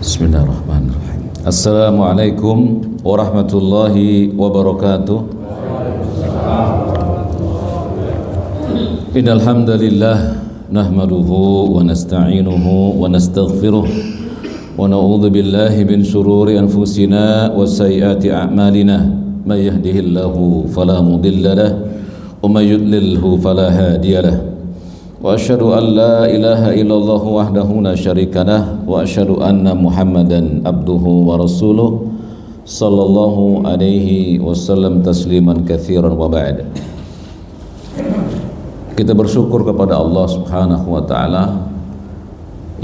Bismillahirrahmanirrahim. Assalamualaikum warahmatullahi wabarakatuh. Innal hamdalillah nahmaduhu wa nasta'inuhu wa nastaghfiruh wa na'udzu billahi min shururi anfusina wa sayyiati a'malina. May yahdihillahu fala mudilla lahu wa may yudlilhu fala hadiya lahu. Wa asyhadu an la ilaha illallah wahdahu la syarika lah wa asyhadu anna Muhammadan abduhu wa rasuluh sallallahu alaihi wasallam tasliman katsiran wa ba'd. Kita bersyukur kepada Allah Subhanahu wa taala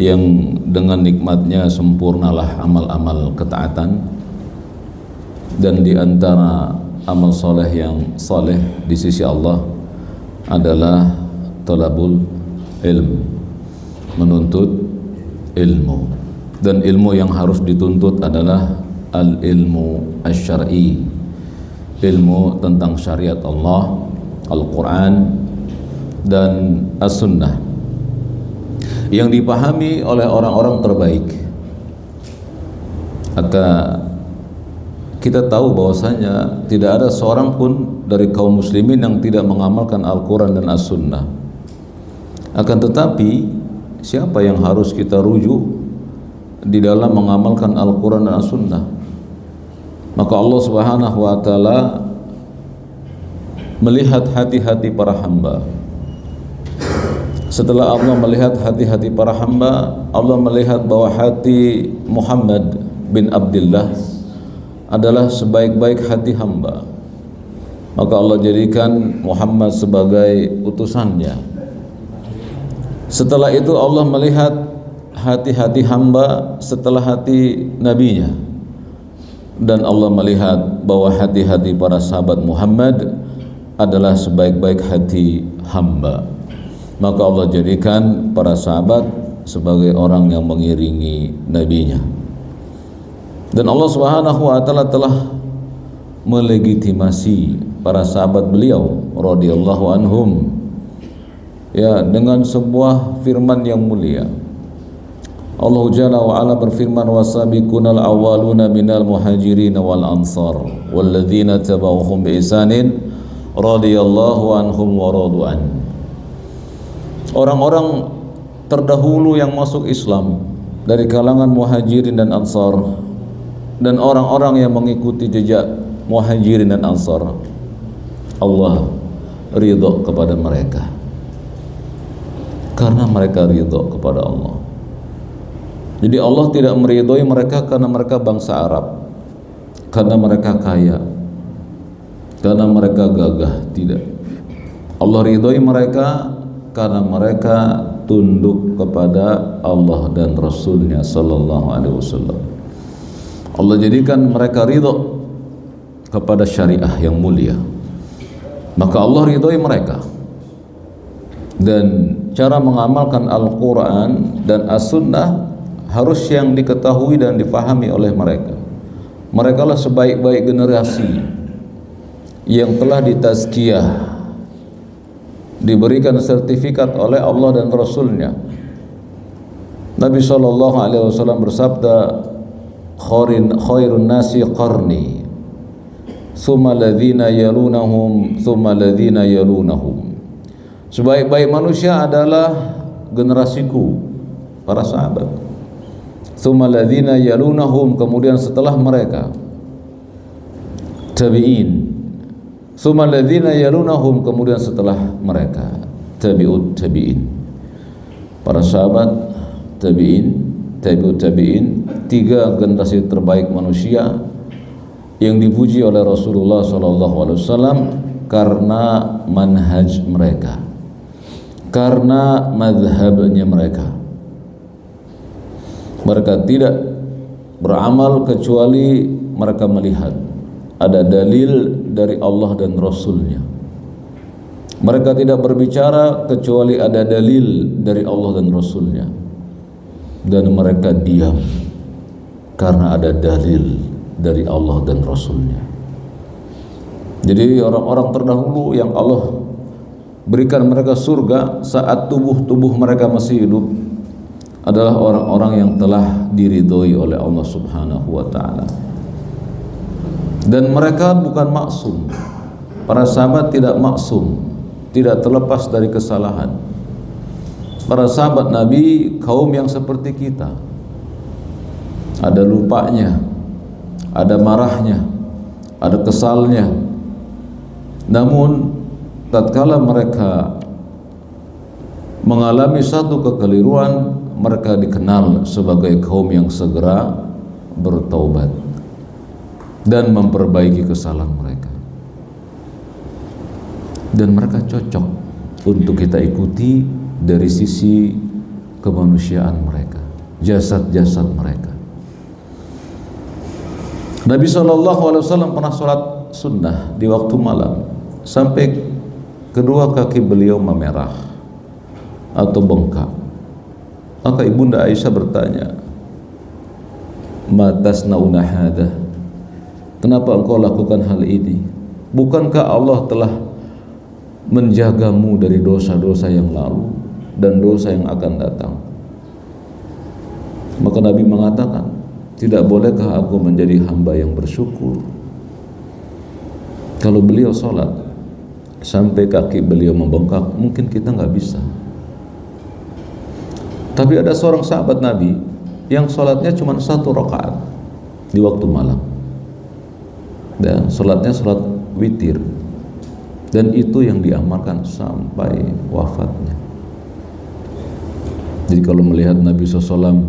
yang dengan nikmatnya sempurnalah amal-amal ketaatan, dan di antara amal soleh yang soleh di sisi Allah adalah talabul ilm, menuntut ilmu. Dan ilmu yang harus dituntut adalah al-ilmu asy-syar'i, ilmu tentang syariat Allah, Al-Quran dan As-Sunnah, yang dipahami oleh orang-orang terbaik. Maka kita tahu bahwasanya tidak ada seorang pun dari kaum muslimin yang tidak mengamalkan Al-Quran dan As-Sunnah. Akan tetapi siapa yang harus kita rujuk di dalam mengamalkan Al-Quran dan As-Sunnah? Maka Allah Subhanahu wa taala melihat hati-hati para hamba. Setelah Allah melihat hati-hati para hamba, Allah melihat bahwa hati Muhammad bin Abdullah adalah sebaik-baik hati hamba. Maka Allah jadikan Muhammad sebagai utusannya. Setelah itu Allah melihat hati-hati hamba setelah hati nabinya, dan Allah melihat bahwa hati-hati para sahabat Muhammad adalah sebaik-baik hati hamba. Maka Allah jadikan para sahabat sebagai orang yang mengiringi nabinya. Dan Allah Subhanahu wa taala telah melegitimasi para sahabat beliau radhiyallahu anhum, ya, dengan sebuah firman yang mulia. Allah Jalla wa Ala berfirman, wasabiqunal awwaluna minal muhajirin wal ansar walladzina tabauhum bi ihsanin radhiyallahu anhum wa radu'an. Orang-orang terdahulu yang masuk Islam dari kalangan muhajirin dan ansar, dan orang-orang yang mengikuti jejak muhajirin dan ansar, Allah ridha kepada mereka karena mereka ridha kepada Allah. Jadi Allah tidak meridhoi mereka karena mereka bangsa Arab, karena mereka kaya, karena mereka gagah. Tidak. Allah ridhoi mereka karena mereka tunduk kepada Allah dan Rasulnya sallallahu alaihi wasallam. Allah jadikan mereka ridha kepada syariah yang mulia, maka Allah ridhoi mereka. Dan cara mengamalkan Al-Quran dan As-Sunnah harus yang diketahui dan difahami oleh mereka. Mereka lah sebaik-baik generasi yang telah ditazkiyah, diberikan sertifikat oleh Allah dan Rasulnya. Nabi SAW bersabda, khairun nasi qarni, thumma ladhina yalunahum, thumma ladhina yalunahum. Sebaik-baik manusia adalah generasiku, para sahabat. Tsumma ladzina yalunahum, kemudian setelah mereka tabi'in. Tsumma ladzina yalunahum, kemudian setelah mereka tabi'ut tabi'in. Para sahabat, tabi'in, tabi'ut tabi'in, tiga generasi terbaik manusia yang dipuji oleh Rasulullah SAW karena manhaj mereka, karena mazhabnya mereka. Mereka tidak beramal kecuali mereka melihat ada dalil dari Allah dan Rasulnya. Mereka tidak berbicara kecuali ada dalil dari Allah dan Rasulnya. Dan mereka diam karena ada dalil dari Allah dan Rasulnya. Jadi orang-orang terdahulu yang Allah berikan mereka surga saat tubuh-tubuh mereka masih hidup, adalah orang-orang yang telah diridhoi oleh Allah Subhanahu wa taala. Dan mereka bukan maksum. Para sahabat tidak maksum, tidak terlepas dari kesalahan. Para sahabat Nabi kaum yang seperti kita. Ada lupanya, ada marahnya, ada kesalnya. Namun tatkala mereka mengalami satu kekeliruan, mereka dikenal sebagai kaum yang segera bertaubat dan memperbaiki kesalahan mereka. Dan mereka cocok untuk kita ikuti dari sisi kemanusiaan mereka, jasad-jasad mereka. Nabi SAW pernah sholat sunnah di waktu malam sampai kedua kaki beliau memerah atau bengkak. Maka ibunda Aisyah bertanya, "Ma tasnauna hadha?" Kenapa engkau lakukan hal ini? Bukankah Allah telah menjagamu dari dosa-dosa yang lalu dan dosa yang akan datang? Maka Nabi mengatakan, tidak bolehkah aku menjadi hamba yang bersyukur? Kalau beliau sholat sampai kaki beliau membengkak, mungkin kita nggak bisa. Tapi ada seorang sahabat Nabi yang sholatnya cuma 1 rakaat di waktu malam. Dan sholatnya sholat witir, dan itu yang diamalkan sampai wafatnya. Jadi kalau melihat Nabi SAW,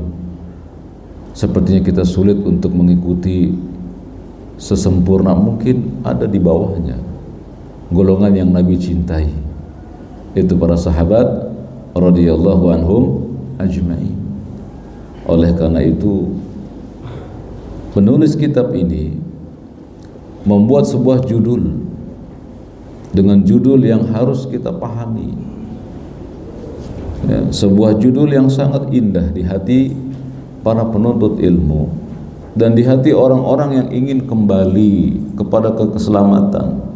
sepertinya kita sulit untuk mengikuti sesempurna mungkin. Ada di bawahnya golongan yang Nabi cintai, itu para sahabat radhiyallahu anhum ajma'in. Oleh karena itu, penulis kitab ini membuat sebuah judul dengan judul yang harus kita pahami, ya, sebuah judul yang sangat indah di hati para penuntut ilmu dan di hati orang-orang yang ingin kembali kepada keselamatan.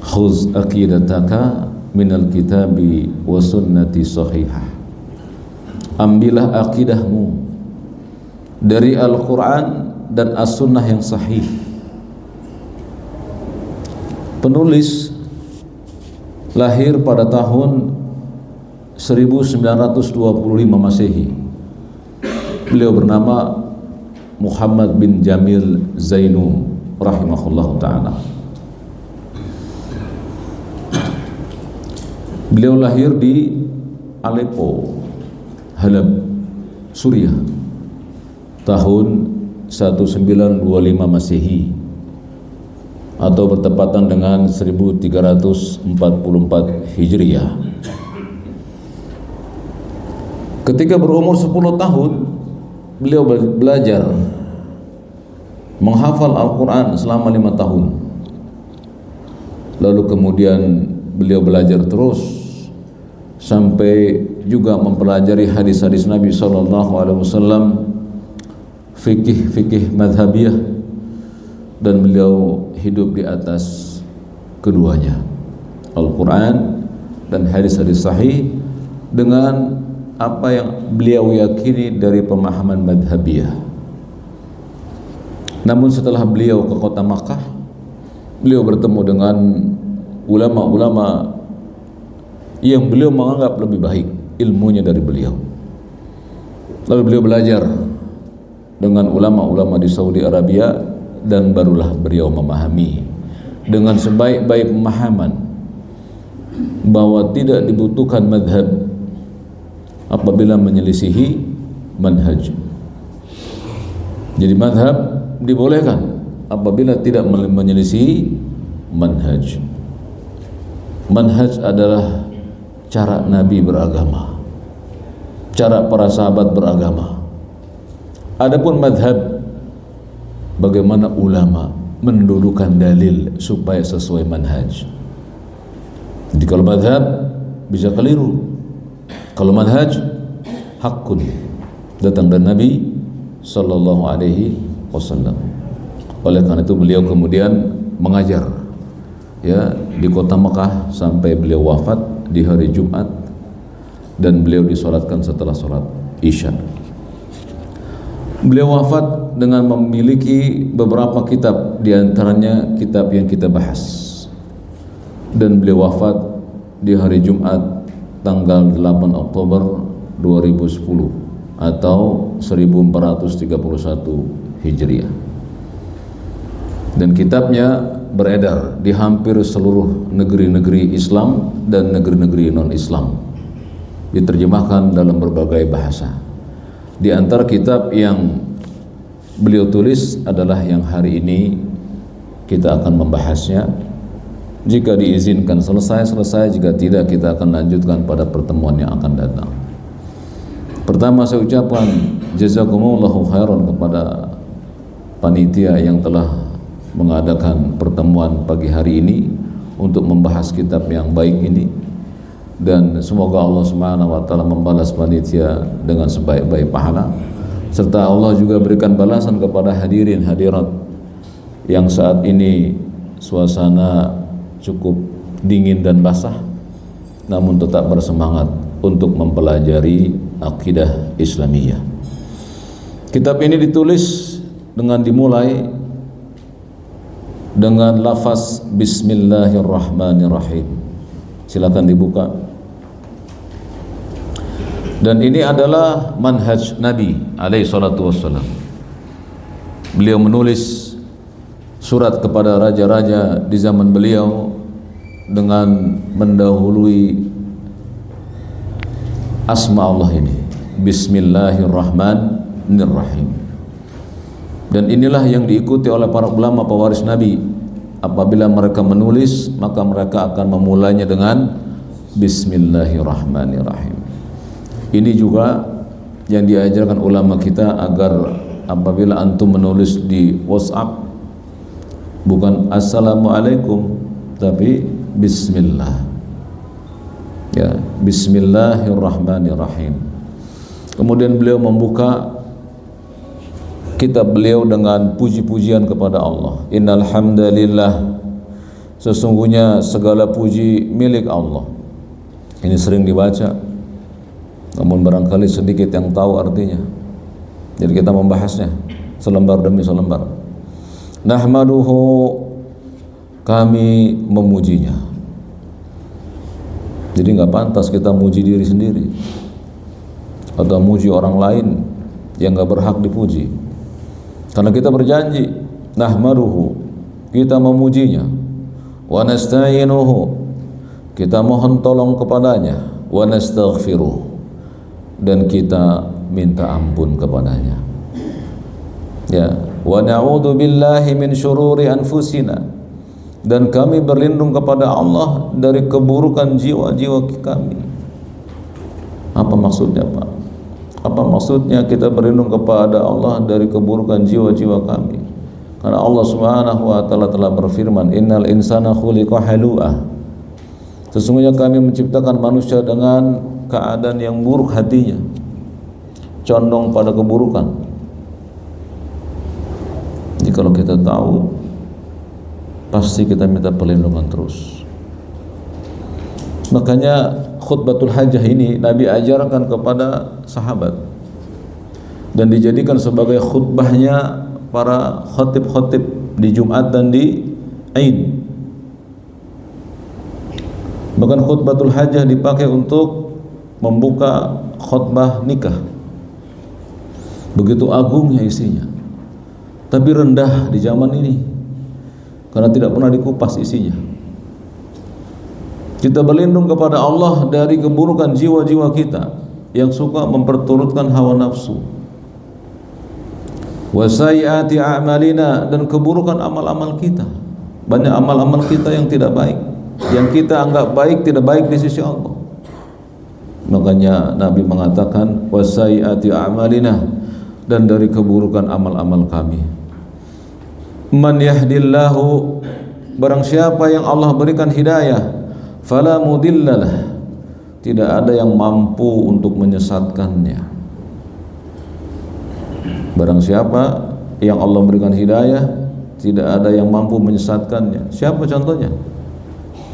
Khuz aqidataka minal kitabi wa sunnati sahihah. Ambillah akidahmu dari Al-Quran dan As-Sunnah yang sahih. Penulis lahir pada tahun 1925 Masehi. Beliau bernama Muhammad bin Jamil Zainu rahimahullah ta'ala. Beliau lahir di Aleppo, Halab, Suriah, tahun 1925 Masehi, atau bertepatan dengan 1344 Hijriah. Ketika berumur 10 tahun, beliau belajar menghafal Al-Quran selama 5 tahun. Lalu kemudian beliau belajar terus sampai juga mempelajari hadis-hadis Nabi SAW, fikih madhabiyah, dan beliau hidup di atas keduanya, Al-Quran dan hadis-hadis sahih, dengan apa yang beliau yakini dari pemahaman madhabiyah. Namun setelah beliau ke kota Makkah, beliau bertemu dengan ulama-ulama yang beliau menganggap lebih baik ilmunya dari beliau. Lalu beliau belajar dengan ulama-ulama di Saudi Arabia, dan barulah beliau memahami dengan sebaik-baik pemahaman bahwa tidak dibutuhkan madhab apabila menyelisihi manhaj. Jadi madhab dibolehkan apabila tidak menyelisihi manhaj. Manhaj adalah cara Nabi beragama, cara para sahabat beragama. Adapun madhab, bagaimana ulama mendudukan dalil supaya sesuai manhaj. Jadi kalau madhab bisa keliru, kalau manhaj hakun, datang dari Nabi sallallahu alaihi wasallam. Oleh karena itu beliau kemudian mengajar, ya, di kota Mekah sampai beliau wafat di hari Jumat, dan beliau disolatkan setelah sholat Isya. Beliau wafat dengan memiliki beberapa kitab, diantaranya kitab yang kita bahas. Dan beliau wafat di hari Jumat tanggal 8 Oktober 2010 atau 1431 Hijriah. Dan kitabnya beredar di hampir seluruh negeri-negeri Islam dan negeri-negeri non-Islam, diterjemahkan dalam berbagai bahasa. Di antara kitab yang beliau tulis adalah yang hari ini kita akan membahasnya. Jika diizinkan selesai, jika tidak kita akan lanjutkan pada pertemuan yang akan datang. Pertama saya ucapkan jazakumullahu khairan kepada panitia yang telah mengadakan pertemuan pagi hari ini untuk membahas kitab yang baik ini, dan semoga Allah Subhanahu wa taala membalas panitia dengan sebaik-baik pahala, serta Allah juga berikan balasan kepada hadirin hadirat yang saat ini suasana cukup dingin dan basah namun tetap bersemangat untuk mempelajari akidah Islamiyah. Kitab ini ditulis dengan dimulai dengan lafaz Bismillahirrahmanirrahim. Silakan dibuka. Dan ini adalah manhaj Nabi alaihi salatu wassalam. Beliau menulis surat kepada raja-raja di zaman beliau dengan mendahului asma Allah ini, Bismillahirrahmanirrahim. Dan inilah yang diikuti oleh para ulama pewaris Nabi. Apabila mereka menulis, maka mereka akan memulainya dengan Bismillahirrahmanirrahim. Ini juga yang diajarkan ulama kita, agar apabila antum menulis di WhatsApp bukan Assalamualaikum tapi Bismillah. Ya, Bismillahirrahmanirrahim. Kemudian beliau membuka kitab beliau dengan puji-pujian kepada Allah. Innal hamdalillah, sesungguhnya segala puji milik Allah. Ini sering dibaca, namun barangkali sedikit yang tahu artinya. Jadi kita membahasnya selembar demi selembar. Nahmaduhu, kami memujinya. Jadi nggak pantas kita muji diri sendiri atau muji orang lain yang nggak berhak dipuji. Karena kita berjanji, nahmaduhu, kita memujinya, wa nasta'inuhu, kita mohon tolong kepadanya, wa nastaghfiruh, dan kita minta ampun kepadanya. Ya, wa na'udzu billahi min syururi anfusina, dan kami berlindung kepada Allah dari keburukan jiwa-jiwa kami. Apa maksudnya, Pak? Apa maksudnya kita berlindung kepada Allah dari keburukan jiwa-jiwa kami? Karena Allah Subhanahu wa taala telah berfirman, innal insana khuliqa halu'a. Sesungguhnya kami menciptakan manusia dengan keadaan yang buruk hatinya, condong pada keburukan. Jadi kalau kita tahu, pasti kita minta perlindungan terus. Makanya khutbatul hajah ini Nabi ajarkan kepada sahabat dan dijadikan sebagai khutbahnya para khatib-khatib di Jumat dan di Aid. Bahkan khutbatul hajah dipakai untuk membuka khutbah nikah. Begitu agungnya isinya, tapi rendah di zaman ini karena tidak pernah dikupas isinya. Kita berlindung kepada Allah dari keburukan jiwa-jiwa kita yang suka memperturutkan hawa nafsu. Wa sayyiati a'malina, dan keburukan amal-amal kita. Banyak amal-amal kita yang tidak baik, yang kita anggap baik, tidak baik di sisi Allah. Makanya Nabi mengatakan wa sayyiati a'malina, dan dari keburukan amal-amal kami. Man yahdillahu, barang siapa yang Allah berikan hidayah, fala mudillalah, tidak ada yang mampu untuk menyesatkannya. Barang siapa yang Allah berikan hidayah, tidak ada yang mampu menyesatkannya. Siapa contohnya?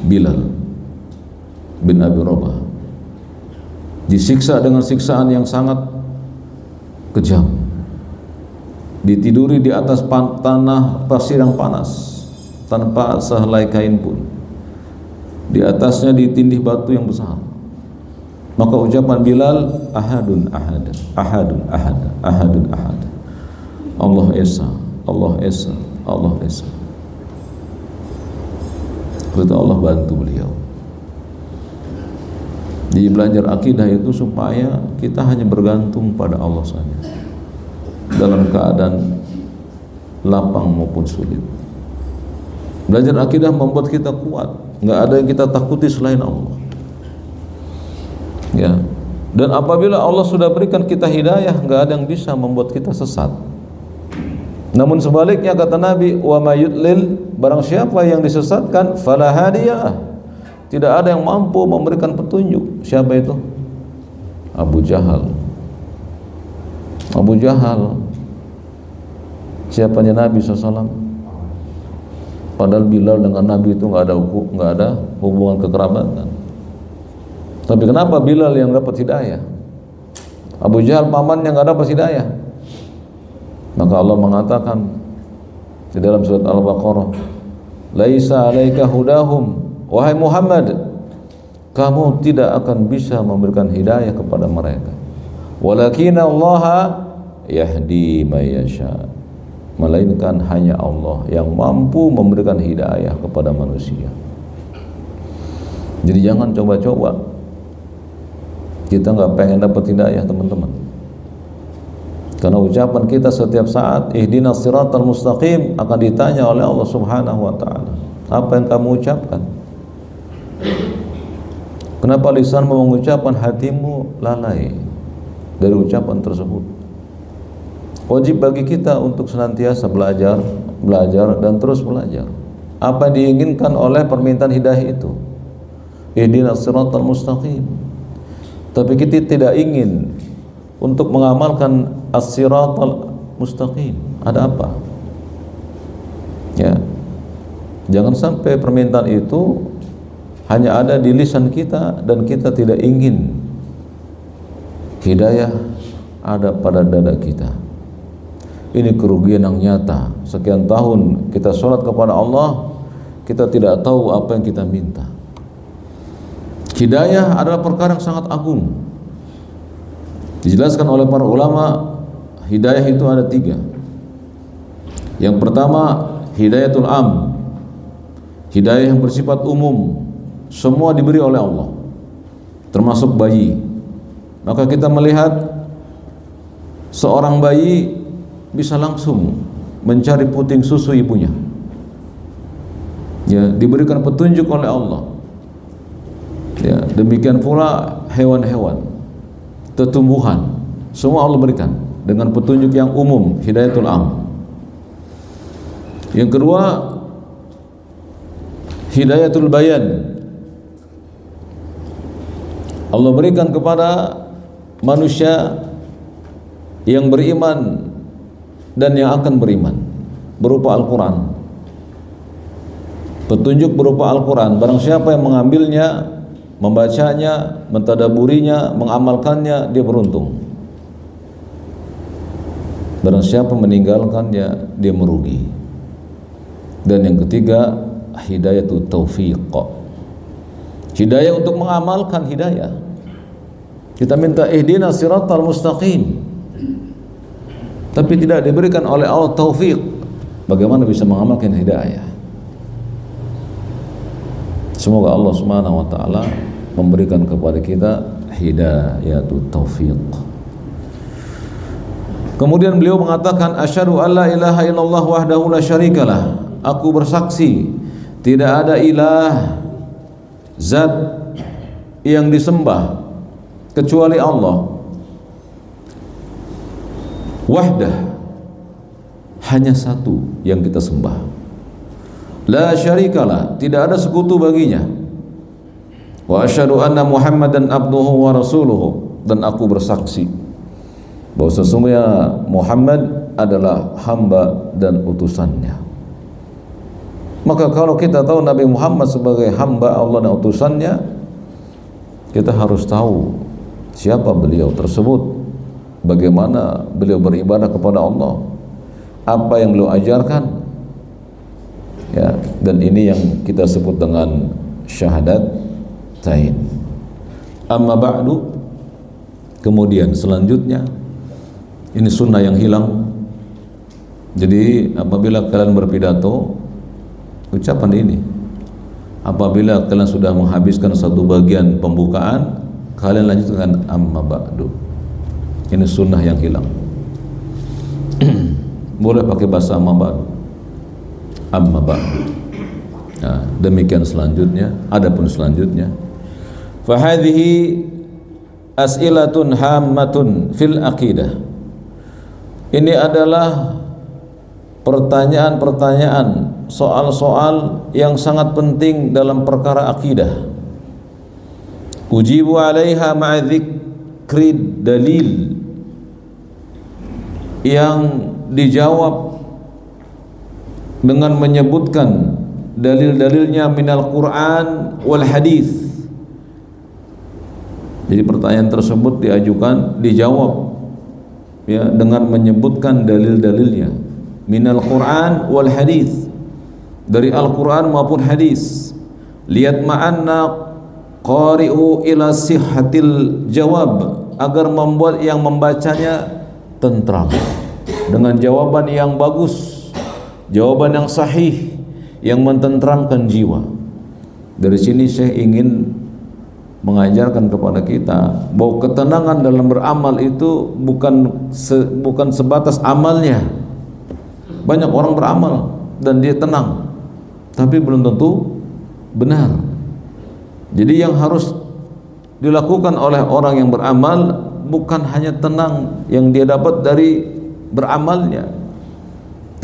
Bilal bin Abi Rabah disiksa dengan siksaan yang sangat kejam, ditiduri di atas tanah pasir yang panas tanpa sehelai kain pun, di atasnya ditindih batu yang besar. Maka ucapan Bilal, ahadun ahad, ahadun ahad, ahadun ahad, Allah Esa, Allah Esa, Allah Esa. Kata Allah bantu beliau. Di belajar akidah itu supaya kita hanya bergantung pada Allah saja dalam keadaan lapang maupun sulit. Belajar akidah membuat kita kuat, nggak ada yang kita takuti selain Allah. Ya. Dan apabila Allah sudah berikan kita hidayah, nggak ada yang bisa membuat kita sesat. Namun sebaliknya kata Nabi, wa may yudlil, barang siapa yang disesatkan, fala hadiyalah, tidak ada yang mampu memberikan petunjuk. Siapa itu? Abu Jahal. Abu Jahal siapanya Nabi SAW. Padahal Bilal dengan Nabi itu nggak ada hubungan kekerabatan. Tapi kenapa Bilal yang dapat hidayah? Abu Jahal pamannya nggak dapat hidayah. Maka Allah mengatakan di dalam surat Al-Baqarah, laisa 'alaika hudahum, wahai Muhammad, kamu tidak akan bisa memberikan hidayah kepada mereka. Walakin Allah yahdi may yasha, melainkan hanya Allah yang mampu memberikan hidayah kepada manusia. Jadi jangan coba-coba. Kita nggak pengen dapat hidayah, teman-teman. Karena ucapan kita setiap saat, ihdinas siratal mustaqim, akan ditanya oleh Allah Subhanahu wa taala. Apa yang kamu ucapkan? Kenapa lisanmu mengucapkan, hatimu lalai dari ucapan tersebut? Wajib bagi kita untuk senantiasa belajar dan terus belajar. Apa yang diinginkan oleh permintaan hidayah itu? Ihdinas siratal mustaqim. Tapi kita tidak ingin untuk mengamalkan as-siratal mustaqim. Ada apa? Ya. Jangan sampai permintaan itu hanya ada di lisan kita dan kita tidak ingin hidayah ada pada dada kita. Ini kerugian yang nyata. Sekian tahun kita sholat kepada Allah, kita tidak tahu apa yang kita minta. Hidayah adalah perkara yang sangat agung. Dijelaskan oleh para ulama, hidayah itu ada 3. Yang pertama, hidayatul am, hidayah yang bersifat umum, semua diberi oleh Allah, termasuk bayi. Maka kita melihat seorang bayi bisa langsung mencari puting susu ibunya. Ya, diberikan petunjuk oleh Allah. Ya, demikian pula hewan-hewan, tumbuhan, semua Allah berikan dengan petunjuk yang umum, hidayatul am. Yang kedua, hidayatul bayan. Allah berikan kepada manusia yang beriman dan yang akan beriman berupa Al-Quran. Petunjuk berupa Al-Quran, barang siapa yang mengambilnya, membacanya, mentadaburinya, mengamalkannya, dia beruntung. Barang siapa meninggalkannya, dia merugi. Dan yang ketiga, hidayatul taufiq, hidayah untuk mengamalkan hidayah. Kita minta ihdinas siratal mustaqim, tapi tidak diberikan oleh Allah taufik. Bagaimana bisa mengamalkan hidayah? Semoga Allah Subhanahu wa taala memberikan kepada kita hidayatut taufiq. Kemudian beliau mengatakan, asyhadu alla ilaha illallah wahdahu la syarikalah, aku bersaksi tidak ada ilah, zat yang disembah kecuali Allah. Wahdah, hanya satu yang kita sembah. La syarikalah, tidak ada sekutu baginya. Wa asyhadu anna Muhammadan abduhu wa rasuluhu, dan aku bersaksi bahwa sesungguhnya Muhammad adalah hamba dan utusannya. Maka kalau kita tahu Nabi Muhammad sebagai hamba Allah dan utusannya, kita harus tahu siapa beliau tersebut. bagaimana beliau beribadah kepada Allah, apa yang beliau ajarkan, ya, dan ini yang kita sebut dengan syahadatain. Amma ba'du, kemudian selanjutnya, ini sunnah yang hilang. Jadi apabila kalian berpidato, ucapan ini, apabila kalian sudah menghabiskan satu bagian pembukaan, kalian lanjutkan amma ba'du. Ini sunnah yang hilang. Boleh pakai bahasa amma ba'du, amma ba'du. Nah, demikian selanjutnya. Adapun selanjutnya, fahadhihi as'ilatun hammatun fil aqidah. Ini adalah pertanyaan-pertanyaan, soal-soal yang sangat penting dalam perkara akidah. Ujibu 'alaiha ma'a dzikri dalil, yang dijawab dengan menyebutkan dalil-dalilnya minal Quran wal hadis. Jadi pertanyaan tersebut dijawab ya dengan menyebutkan dalil-dalilnya minal Quran wal hadis, dari Al-Quran maupun hadis. Lihat ma'anna qari'u ila sihhatil jawab, agar membuat yang membacanya tentram dengan jawaban yang bagus, jawaban yang sahih, yang mententramkan jiwa. Dari sini saya ingin mengajarkan kepada kita bahwa ketenangan dalam beramal itu bukan sebatas amalnya. Banyak orang beramal dan dia tenang, tapi belum tentu benar. Jadi yang harus dilakukan oleh orang yang beramal bukan hanya tenang yang dia dapat dari beramalnya,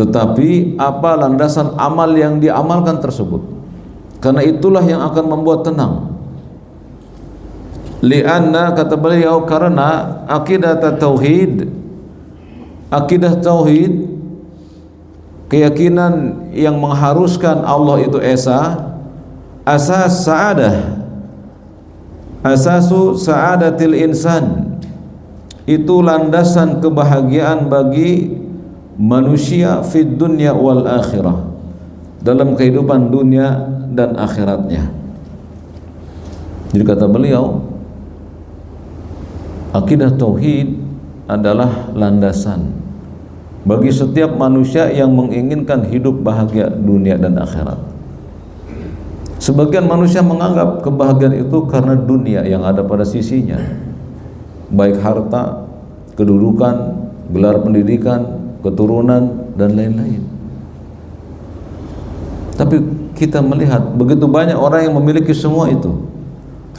tetapi apa landasan amal yang diamalkan tersebut. Karena itulah yang akan membuat tenang. Lianna, kata beliau, karena akidah tauhid, keyakinan yang mengharuskan Allah itu esa, asas sa'adah, asasu sa'adatil insan, itu landasan kebahagiaan bagi manusia fid dunya wal akhirah, dalam kehidupan dunia dan akhiratnya. Jadi kata beliau, akidah tauhid adalah landasan bagi setiap manusia yang menginginkan hidup bahagia dunia dan akhirat. Sebagian manusia menganggap kebahagiaan itu karena dunia yang ada pada sisinya, baik harta, kedudukan, gelar pendidikan, keturunan, dan lain-lain. Tapi kita melihat begitu banyak orang yang memiliki semua itu,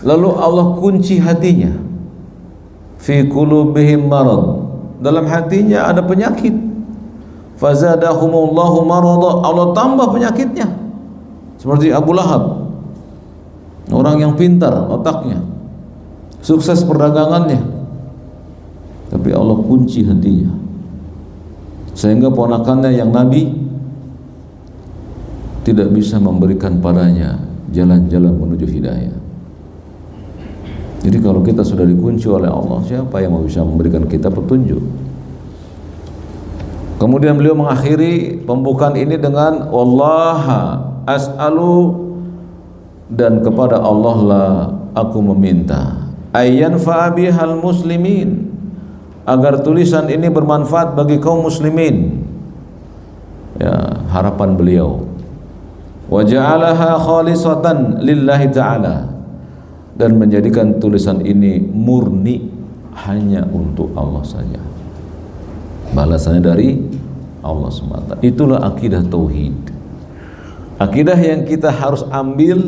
lalu Allah kunci hatinya. Fi qulubihim marad, dalam hatinya ada penyakit. Fazadahumullahu marada, Allah tambah penyakitnya. Seperti Abu Lahab, orang yang pintar otaknya, sukses perdagangannya, tapi Allah kunci hatinya, sehingga ponakannya yang Nabi tidak bisa memberikan padanya jalan-jalan menuju hidayah. Jadi kalau kita sudah dikunci oleh Allah, siapa yang mau bisa memberikan kita petunjuk? Kemudian beliau mengakhiri pembukaan ini dengan wallaha as'alu, dan kepada Allah lah aku meminta, ayyan fa'abihal muslimin, agar tulisan ini bermanfaat bagi kaum muslimin. Ya, harapan beliau. Wa ja'alaha khalisatan lillahi ta'ala, dan menjadikan tulisan ini murni hanya untuk Allah saja, balasannya dari Allah semata. Itulah akidah tauhid, akidah yang kita harus ambil,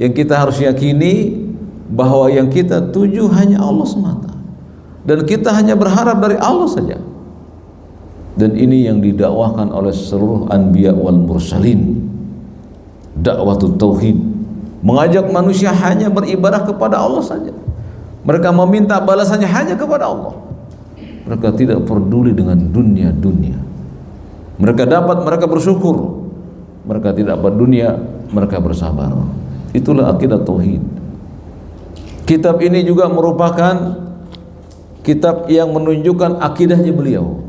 yang kita harus yakini bahwa yang kita tuju hanya Allah semata, dan kita hanya berharap dari Allah saja. Dan ini yang didakwahkan oleh seluruh anbiya wal mursalin, dakwah tauhid, mengajak manusia hanya beribadah kepada Allah saja. Mereka meminta balasannya hanya kepada Allah. Mereka tidak peduli dengan dunia. Mereka dapat, mereka bersyukur. Mereka tidak dapat dunia, mereka bersabar. Itulah akidah tauhid. Kitab ini juga merupakan kitab yang menunjukkan akidahnya beliau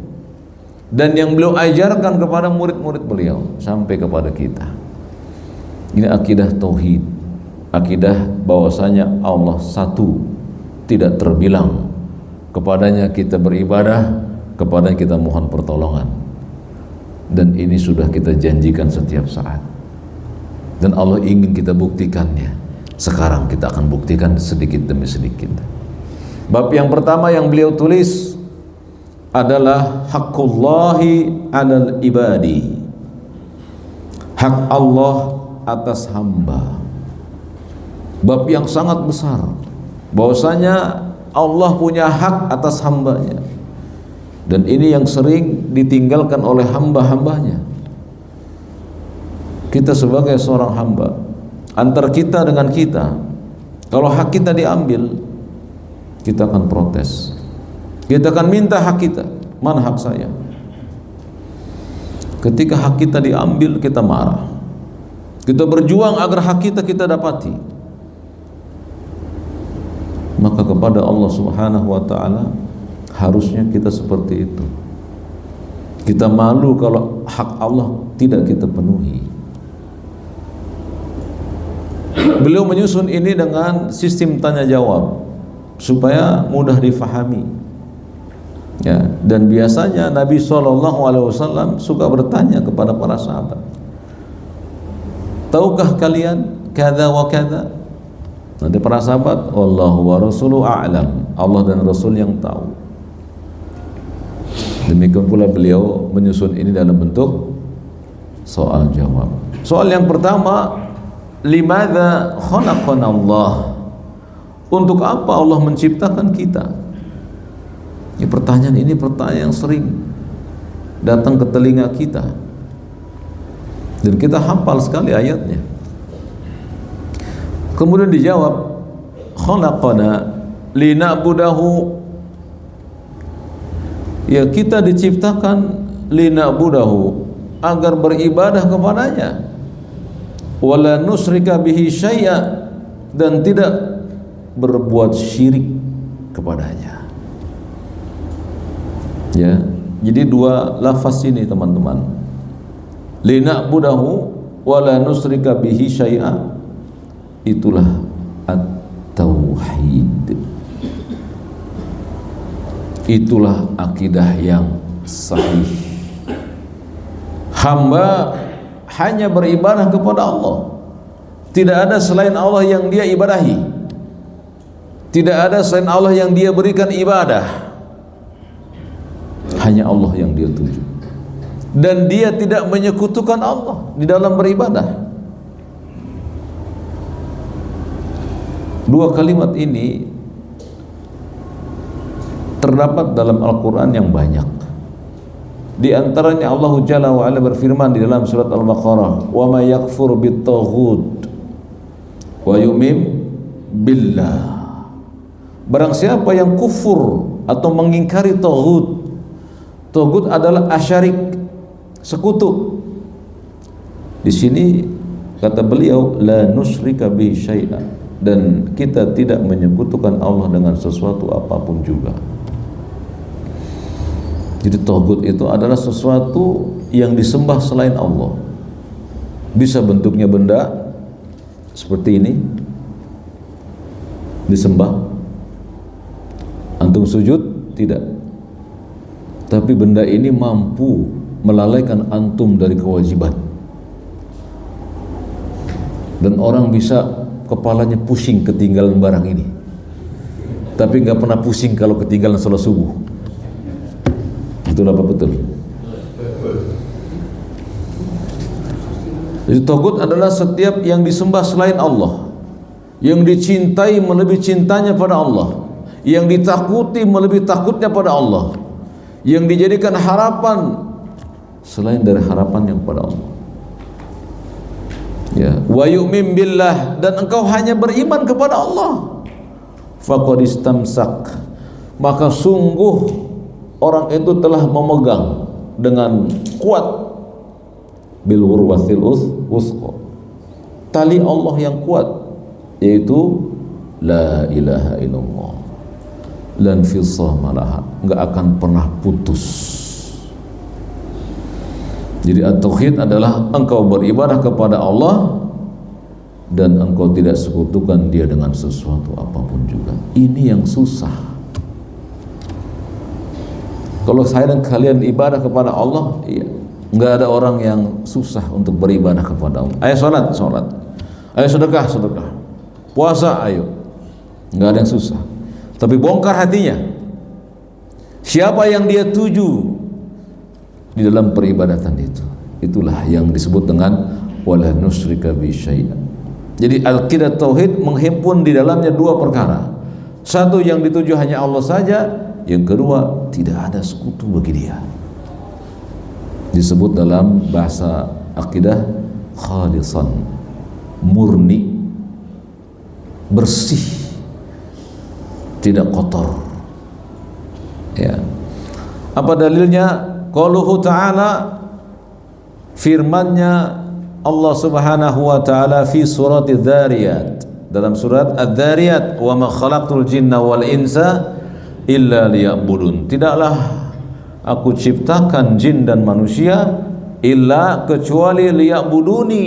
dan yang beliau ajarkan kepada murid-murid beliau sampai kepada kita. Ini akidah tauhid, akidah bahwasanya Allah satu, tidak terbilang, kepadanya kita beribadah, kepadanya kita mohon pertolongan, dan ini sudah kita janjikan setiap saat dan Allah ingin kita buktikannya. Sekarang kita akan buktikan sedikit demi sedikit. Bab yang pertama yang beliau tulis adalah haqqullahi 'alal ibadi, hak Allah atas hamba. Bab yang sangat besar, bahwasanya Allah punya hak atas hambanya, dan ini yang sering ditinggalkan oleh hamba-hambanya. Kita sebagai seorang hamba, antar kita dengan kita, kalau hak kita diambil, kita akan protes, kita akan minta hak kita. Mana hak saya? Ketika hak kita diambil, kita marah, kita berjuang agar hak kita dapati. Maka kepada Allah Subhanahu wa ta'ala harusnya kita seperti itu. Kita malu kalau hak Allah tidak kita penuhi. Beliau menyusun ini dengan sistem tanya jawab supaya mudah difahami. Ya, dan biasanya Nabi SAW suka bertanya kepada para sahabat, tahukah kalian kada wa kada? Nanti para sahabat, Allahu wa rasuluhu a'lam, Allah dan Rasul yang tahu. Demikian pula beliau menyusun ini dalam bentuk soal jawab. Soal yang pertama, limadza khalaqana Allah? Untuk apa Allah menciptakan kita? Ya, pertanyaan ini pertanyaan yang sering datang ke telinga kita dan kita hafal sekali ayatnya. Kemudian dijawab, khalaqana lina'budahu. Ya, kita diciptakan lina'budahu, agar beribadah kepadanya, wala nusrika bihi syai'a, dan tidak berbuat syirik kepadanya. Ya, jadi dua lafaz ini teman-teman, lina'budahu wala nusrika bihi syai'a, itulah at-tauhid, itulah akidah yang sahih. Hamba hanya beribadah kepada Allah, tidak ada selain Allah yang dia ibadahi, tidak ada selain Allah yang dia berikan ibadah, hanya Allah yang dia tuju, dan dia tidak menyekutukan Allah di dalam beribadah. Dua kalimat ini terdapat dalam Al-Quran yang banyak. Di antaranya Allah Jalla wa Ala berfirman di dalam surat Al-Baqarah, wa may yakfur bit-taghut wa yu'min billah. Barang siapa yang kufur atau mengingkari taghut. Taghut adalah asyarik, sekutu. Di sini kata beliau, la nusyrika bi syai'a, dan kita tidak menyekutukan Allah dengan sesuatu apapun juga. Jadi taghut itu adalah sesuatu yang disembah selain Allah. Bisa bentuknya benda seperti ini, disembah. Antum sujud? Tidak. Tapi benda ini mampu melalaikan antum dari kewajiban. Dan orang bisa kepalanya pusing ketinggalan barang ini, tapi nggak pernah pusing kalau ketinggalan salat subuh. Itulah apa betul? Jadi taghut adalah setiap yang disembah selain Allah, yang dicintai melebihi cintanya pada Allah, yang ditakuti melebihi takutnya pada Allah, yang dijadikan harapan selain dari harapan yang pada Allah. Ya, wa yu'min billah, dan engkau hanya beriman kepada Allah, faqad istamsak, maka sungguh orang itu telah memegang dengan kuat bil urwatil wuthqa, tali Allah yang kuat, yaitu la ilaha illallah. lan fisama laha, enggak akan pernah putus. Jadi at-tauhid adalah engkau beribadah kepada Allah dan engkau tidak sekutukan dia dengan sesuatu apapun juga. Ini yang susah. Kalau saya dan kalian ibadah kepada Allah, iya, enggak ada orang yang susah untuk beribadah kepada Allah. Ayo salat, salat. Ayo sedekah, sedekah. Puasa, ayo. Enggak ada yang susah. Tapi bongkar hatinya. Siapa yang dia tuju di dalam peribadatan itu, itulah yang disebut dengan wala nusyrika bi syai'an. Jadi akidah tauhid menghimpun di dalamnya dua perkara. Satu, yang dituju hanya Allah saja. Yang kedua, tidak ada sekutu bagi dia. Disebut dalam bahasa akidah khalisan, murni, bersih, tidak kotor. Ya. Apa dalilnya? Qauluhu ta'ala, firman-Nya Allah Subhanahu wa taala fi surat Adz-Dzariyat, dalam surat Adz-Dzariyat, wa ma khalaqtul jinna wal insa illa liya'budun. Tidaklah aku ciptakan jin dan manusia illa kecuali liya'buduni.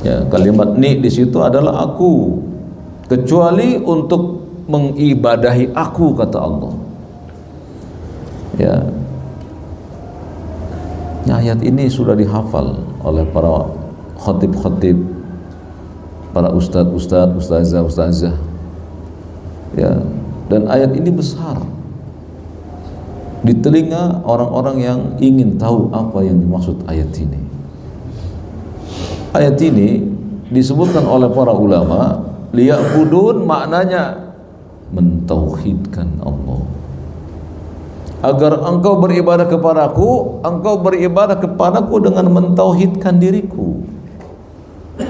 Ya, kalimat ni di situ adalah aku, kecuali untuk mengibadahi aku, kata Allah. Ya. Ayat ini sudah dihafal oleh para khatib-khatib, para ustaz-ustaz, ustazah-ustazah. Ya, dan ayat ini besar di telinga orang-orang yang ingin tahu apa yang dimaksud ayat ini. Ayat ini disebutkan oleh para ulama, liya'budun maknanya mentauhidkan Allah. Agar engkau beribadah kepadaku, engkau beribadah kepadaku dengan mentauhidkan diriku.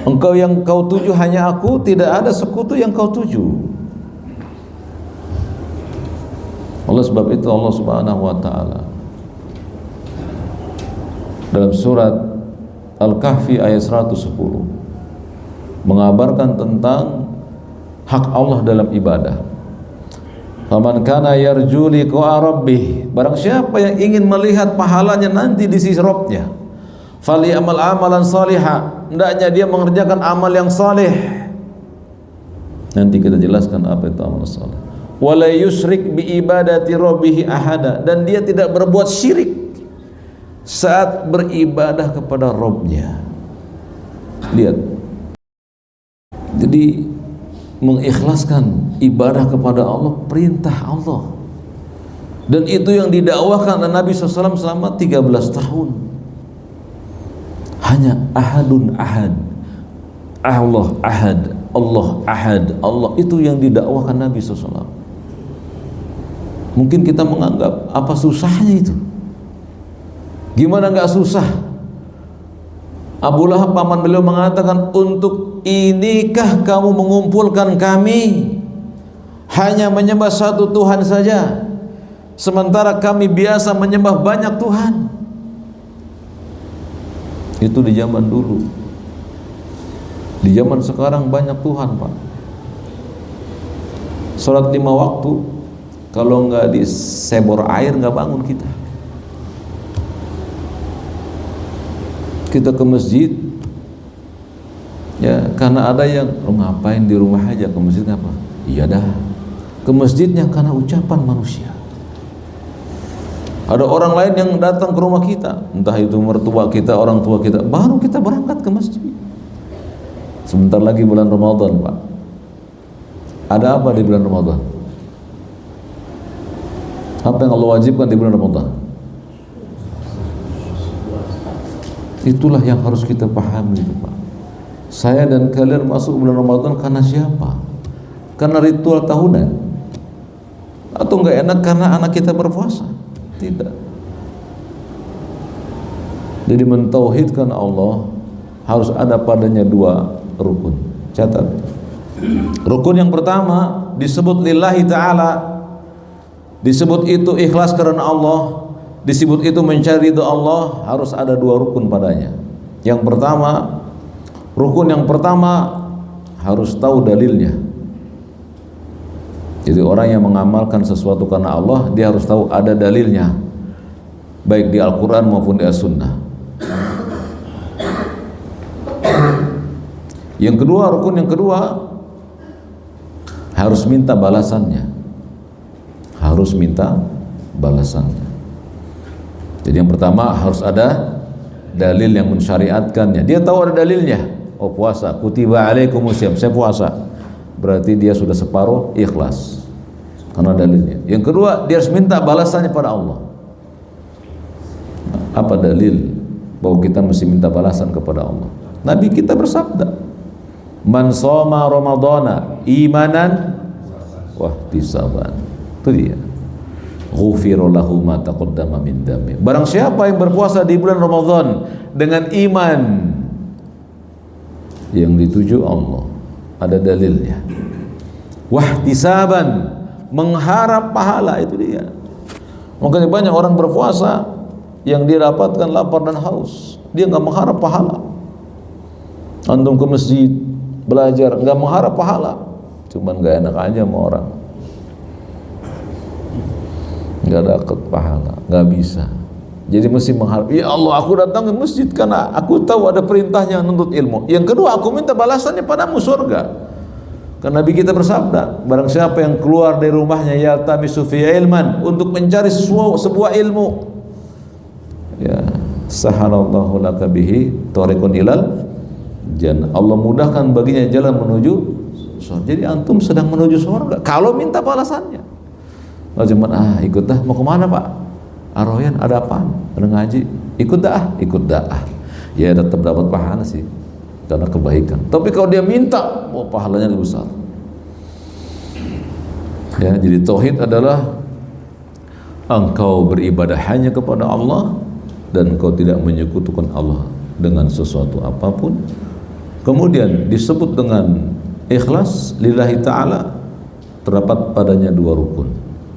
Engkau yang kau tuju hanya aku, tidak ada sekutu yang kau tuju. Oleh sebab itu Allah Subhanahu wa taala dalam surat Al-Kahfi ayat 110 mengabarkan tentang hak Allah dalam ibadah. Faman kana yarju liqa'a rabbih, barang siapa yang ingin melihat pahalanya nanti di sisi Rabbnya, falyamal amalan salihah, hendaknya dia mengerjakan amal yang saleh. Nanti kita jelaskan apa itu amal saleh. Wala yusyrik bi ibadati rabbih ahada, dan dia tidak berbuat syirik saat beribadah kepada Rabbnya. Lihat, jadi mengikhlaskan ibadah kepada Allah, perintah Allah, dan itu yang didakwakan oleh Nabi SAW selama 13 tahun. Hanya ahadun ahad, Allah ahad, Allah ahad, Allah, itu yang didakwakan Nabi SAW. Mungkin kita menganggap apa susahnya itu? Gimana nggak susah? Abu Lahab paman beliau mengatakan, untuk inikah kamu mengumpulkan kami hanya menyembah satu Tuhan saja, sementara kami biasa menyembah banyak Tuhan? Itu di zaman dulu. Di zaman sekarang banyak Tuhan, Pak. Salat 5 waktu, kalau nggak disebor air nggak bangun kita. Kita ke masjid, ya karena ada yang ngapain di rumah aja, ke masjid ngapa? Iya dah, ke masjidnya karena ucapan manusia. Ada orang lain yang datang ke rumah kita, entah itu mertua kita, orang tua kita, baru kita berangkat ke masjid. Sebentar lagi bulan Ramadan, Pak. Ada apa di bulan Ramadan? Apa yang Allah wajibkan di bulan Ramadan? Itulah yang harus kita pahami, Pak. Saya dan kalian masuk bulan Ramadan karena siapa? Karena ritual tahunan? Atau enggak enak karena anak kita berpuasa? Tidak. Jadi mentauhidkan Allah harus ada padanya 2 rukun. Catat. Rukun yang pertama disebut lillahi ta'ala, disebut itu ikhlas karena Allah, disebut itu mencari ridha Allah. Harus ada 2 rukun padanya. Yang pertama, rukun yang pertama harus tahu dalilnya. Jadi orang yang mengamalkan sesuatu karena Allah, dia harus tahu ada dalilnya, baik di Al-Quran maupun di As-Sunnah. Yang kedua, rukun yang kedua, harus minta balasannya. Harus minta balasannya. Jadi yang pertama harus ada dalil yang mensyariatkannya. Dia tahu ada dalilnya. Oh, puasa, kutiba alaikumusiyam, saya puasa. Berarti dia sudah separuh ikhlas karena dalilnya. Yang kedua, dia harus minta balasannya pada Allah. Apa dalil bahwa kita mesti minta balasan kepada Allah? Nabi kita bersabda, man shoma ramadhana imanan wa ihtisaban. Itu dia. Ghufira lahu ma taqaddama min dami. Barang siapa yang berpuasa di bulan Ramadan dengan iman, yang dituju Allah, ada dalilnya. Wahtisaban, mengharap pahala, itu dia. Makanya banyak orang berpuasa yang dia dapatkan lapar dan haus, dia nggak mengharap pahala. Antum ke masjid belajar nggak mengharap pahala, cuman nggak enak aja sama orang, nggak dapat pahala, nggak bisa. Jadi mesti mengharap, ya Allah, aku datang ke masjid karena aku tahu ada perintahnya menuntut ilmu. Yang kedua, aku minta balasannya padamu surga. Karena Nabi kita bersabda, barang siapa yang keluar dari rumahnya yaltamisu fi ilman, untuk mencari sebuah ilmu, ya sahalallahu laka bihi tariqun ilal jannah, Allah mudahkan baginya jalan menuju surga. Jadi antum sedang menuju surga kalau minta balasannya. Kalau cuma ikut dah, mau kemana Pak? Aroyan, ada apaan? Ada ngaji? Ikut dah, ikut dah. Ya tetap dapat pahala sih, karena kebaikan. Tapi kalau dia minta, oh pahalanya lebih besar. Ya, jadi tauhid adalah engkau beribadah hanya kepada Allah dan engkau tidak menyekutukan Allah dengan sesuatu apapun. Kemudian disebut dengan ikhlas lillahi ta'ala, terdapat padanya dua rukun.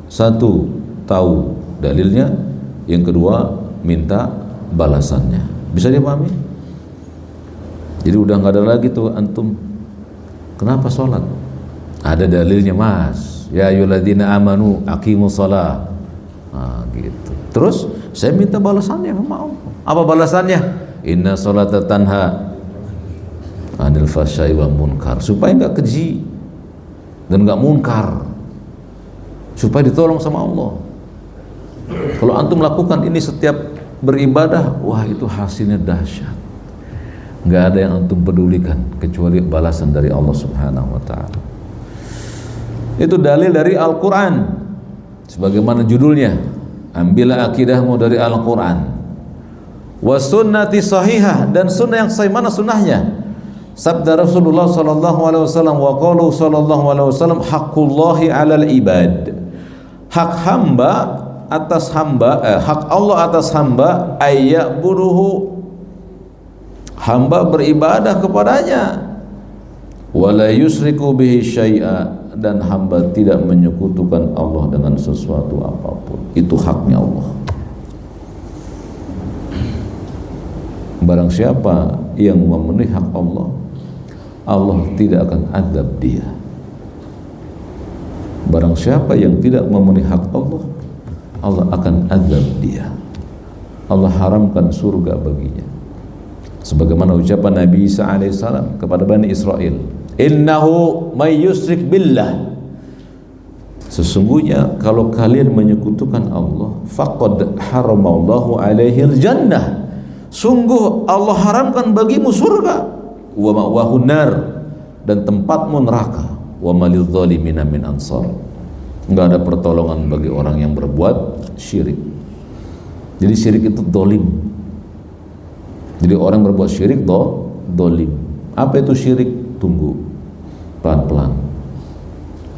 Satu, tahu dalilnya. Yang kedua, minta balasannya. Bisa dipahami? Jadi udah nggak ada lagi tuh antum kenapa sholat? Ada dalilnya mas. Ya ayyuhalladzina amanu aqimus shalah. Nah, gitu. Terus saya minta balasannya sama Allah. Apa balasannya? Inna sholata tanha anil fahsya'i wal munkar, supaya nggak keji dan nggak munkar, supaya ditolong sama Allah. Kalau antum lakukan ini setiap beribadah, wah itu hasilnya dahsyat. Nggak ada yang antum pedulikan kecuali balasan dari Allah Subhanahu wa ta'ala. Itu dalil dari Al-Quran, sebagaimana judulnya, ambillah akidahmu dari Al-Quran. Wa sunnati sahihah, dan sunnah yang sahih. Mana sunnahnya? Sabda Rasulullah sallallahu alaihi wasallam, wa qalu sallallahu alaihi wasallam, haqqullahi 'alal ibad. Hak hamba atas hamba, hak Allah atas hamba, ayya'buduhu, hamba beribadah kepadanya, wala yusriku bihi syai'a, dan hamba tidak menyekutukan Allah dengan sesuatu apapun. Itu haknya Allah. Barang siapa yang memenuhi hak Allah, Allah tidak akan azab dia. Barang siapa yang tidak memenuhi hak Allah, Allah akan azab dia. Allah haramkan surga baginya. Sebagaimana ucapan Nabi Isa alaihissalam kepada Bani Israel, innahu may yusyrik billah, sesungguhnya kalau kalian menyekutukan Allah, faqad haramallahu alaihil jannah, sungguh Allah haramkan bagimu surga, wa ma'wahun nar, dan tempatmu neraka, wa malil zalimina min ansar, enggak ada pertolongan bagi orang yang berbuat syirik. Jadi syirik itu dolim. Jadi orang berbuat syirik dolim. Apa itu syirik? Tunggu, pelan-pelan,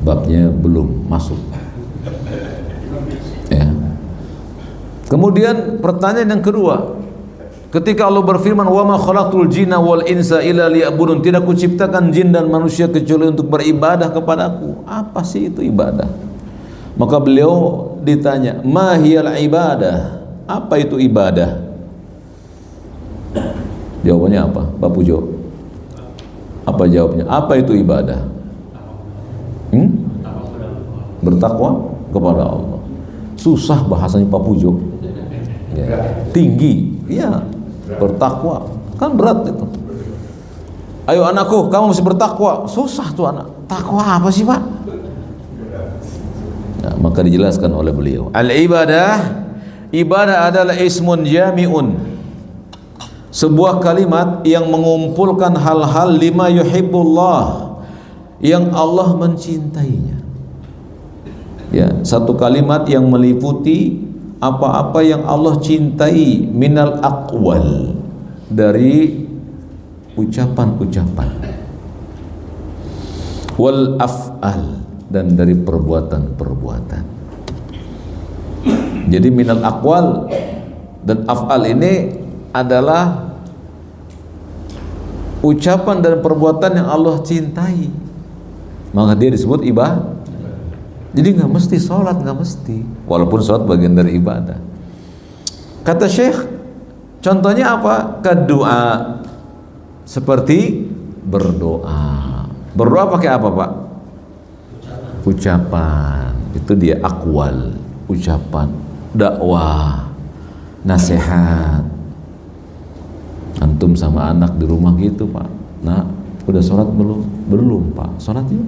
babnya belum masuk ya. Kemudian pertanyaan yang kedua, ketika Allah berfirman, wa ma khalaqtul jinna wal insa illa liya'budun, tidak kuciptakan jin dan manusia kecuali untuk beribadah kepadaku. Apa sih itu ibadah? Maka beliau ditanya, ma hiyal ibadah, apa itu ibadah? Jawabannya apa? Bapak jawab. Apa jawabnya? Apa itu ibadah? bertakwa kepada Allah. Susah bahasanya Pak Pujo. Ya. Tinggi, ya, bertakwa kan berat itu. Ayo anakku, kamu mesti bertakwa. Susah tuh anak. Takwa apa sih Pak? Nah, maka dijelaskan oleh beliau. Al-ibadah, ibadah adalah ismun jami'un, sebuah kalimat yang mengumpulkan hal-hal lima yuhibbullah, yang Allah mencintainya. Ya, satu kalimat yang meliputi apa-apa yang Allah cintai, minal aqwal, dari ucapan-ucapan, wal af'al, dan dari perbuatan-perbuatan. Jadi minal aqwal dan af'al ini adalah ucapan dan perbuatan yang Allah cintai, maka dia disebut ibadah. Jadi nggak mesti sholat, nggak mesti, walaupun sholat bagian dari ibadah. Kata Syekh, contohnya apa? Kedua, seperti berdoa. Berdoa pakai apa Pak? Ucapan. Itu dia akwal, ucapan. Dakwah, nasihat. Antum sama anak di rumah gitu Pak, nah udah sholat belum? Belum Pak, sholat yuk.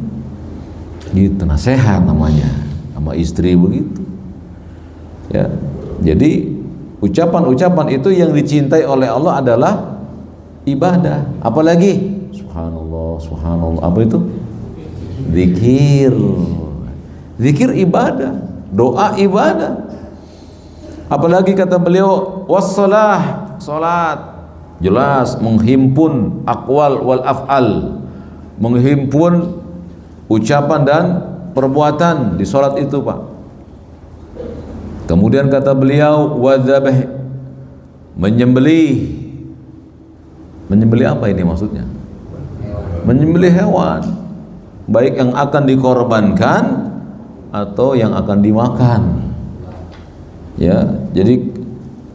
Gitu, nasihat namanya. Sama istri begitu. Ya, jadi ucapan-ucapan itu yang dicintai oleh Allah adalah ibadah. Apalagi subhanallah, subhanallah, apa itu? Zikir. Zikir ibadah, doa ibadah. Apalagi kata beliau, wassalah, salat. Jelas menghimpun aqwal wal af'al, menghimpun ucapan dan perbuatan di salat itu Pak. Kemudian kata beliau, wadzabh, menyembelih. Menyembelih apa ini maksudnya? Menyembelih hewan, baik yang akan dikorbankan atau yang akan dimakan. Ya, jadi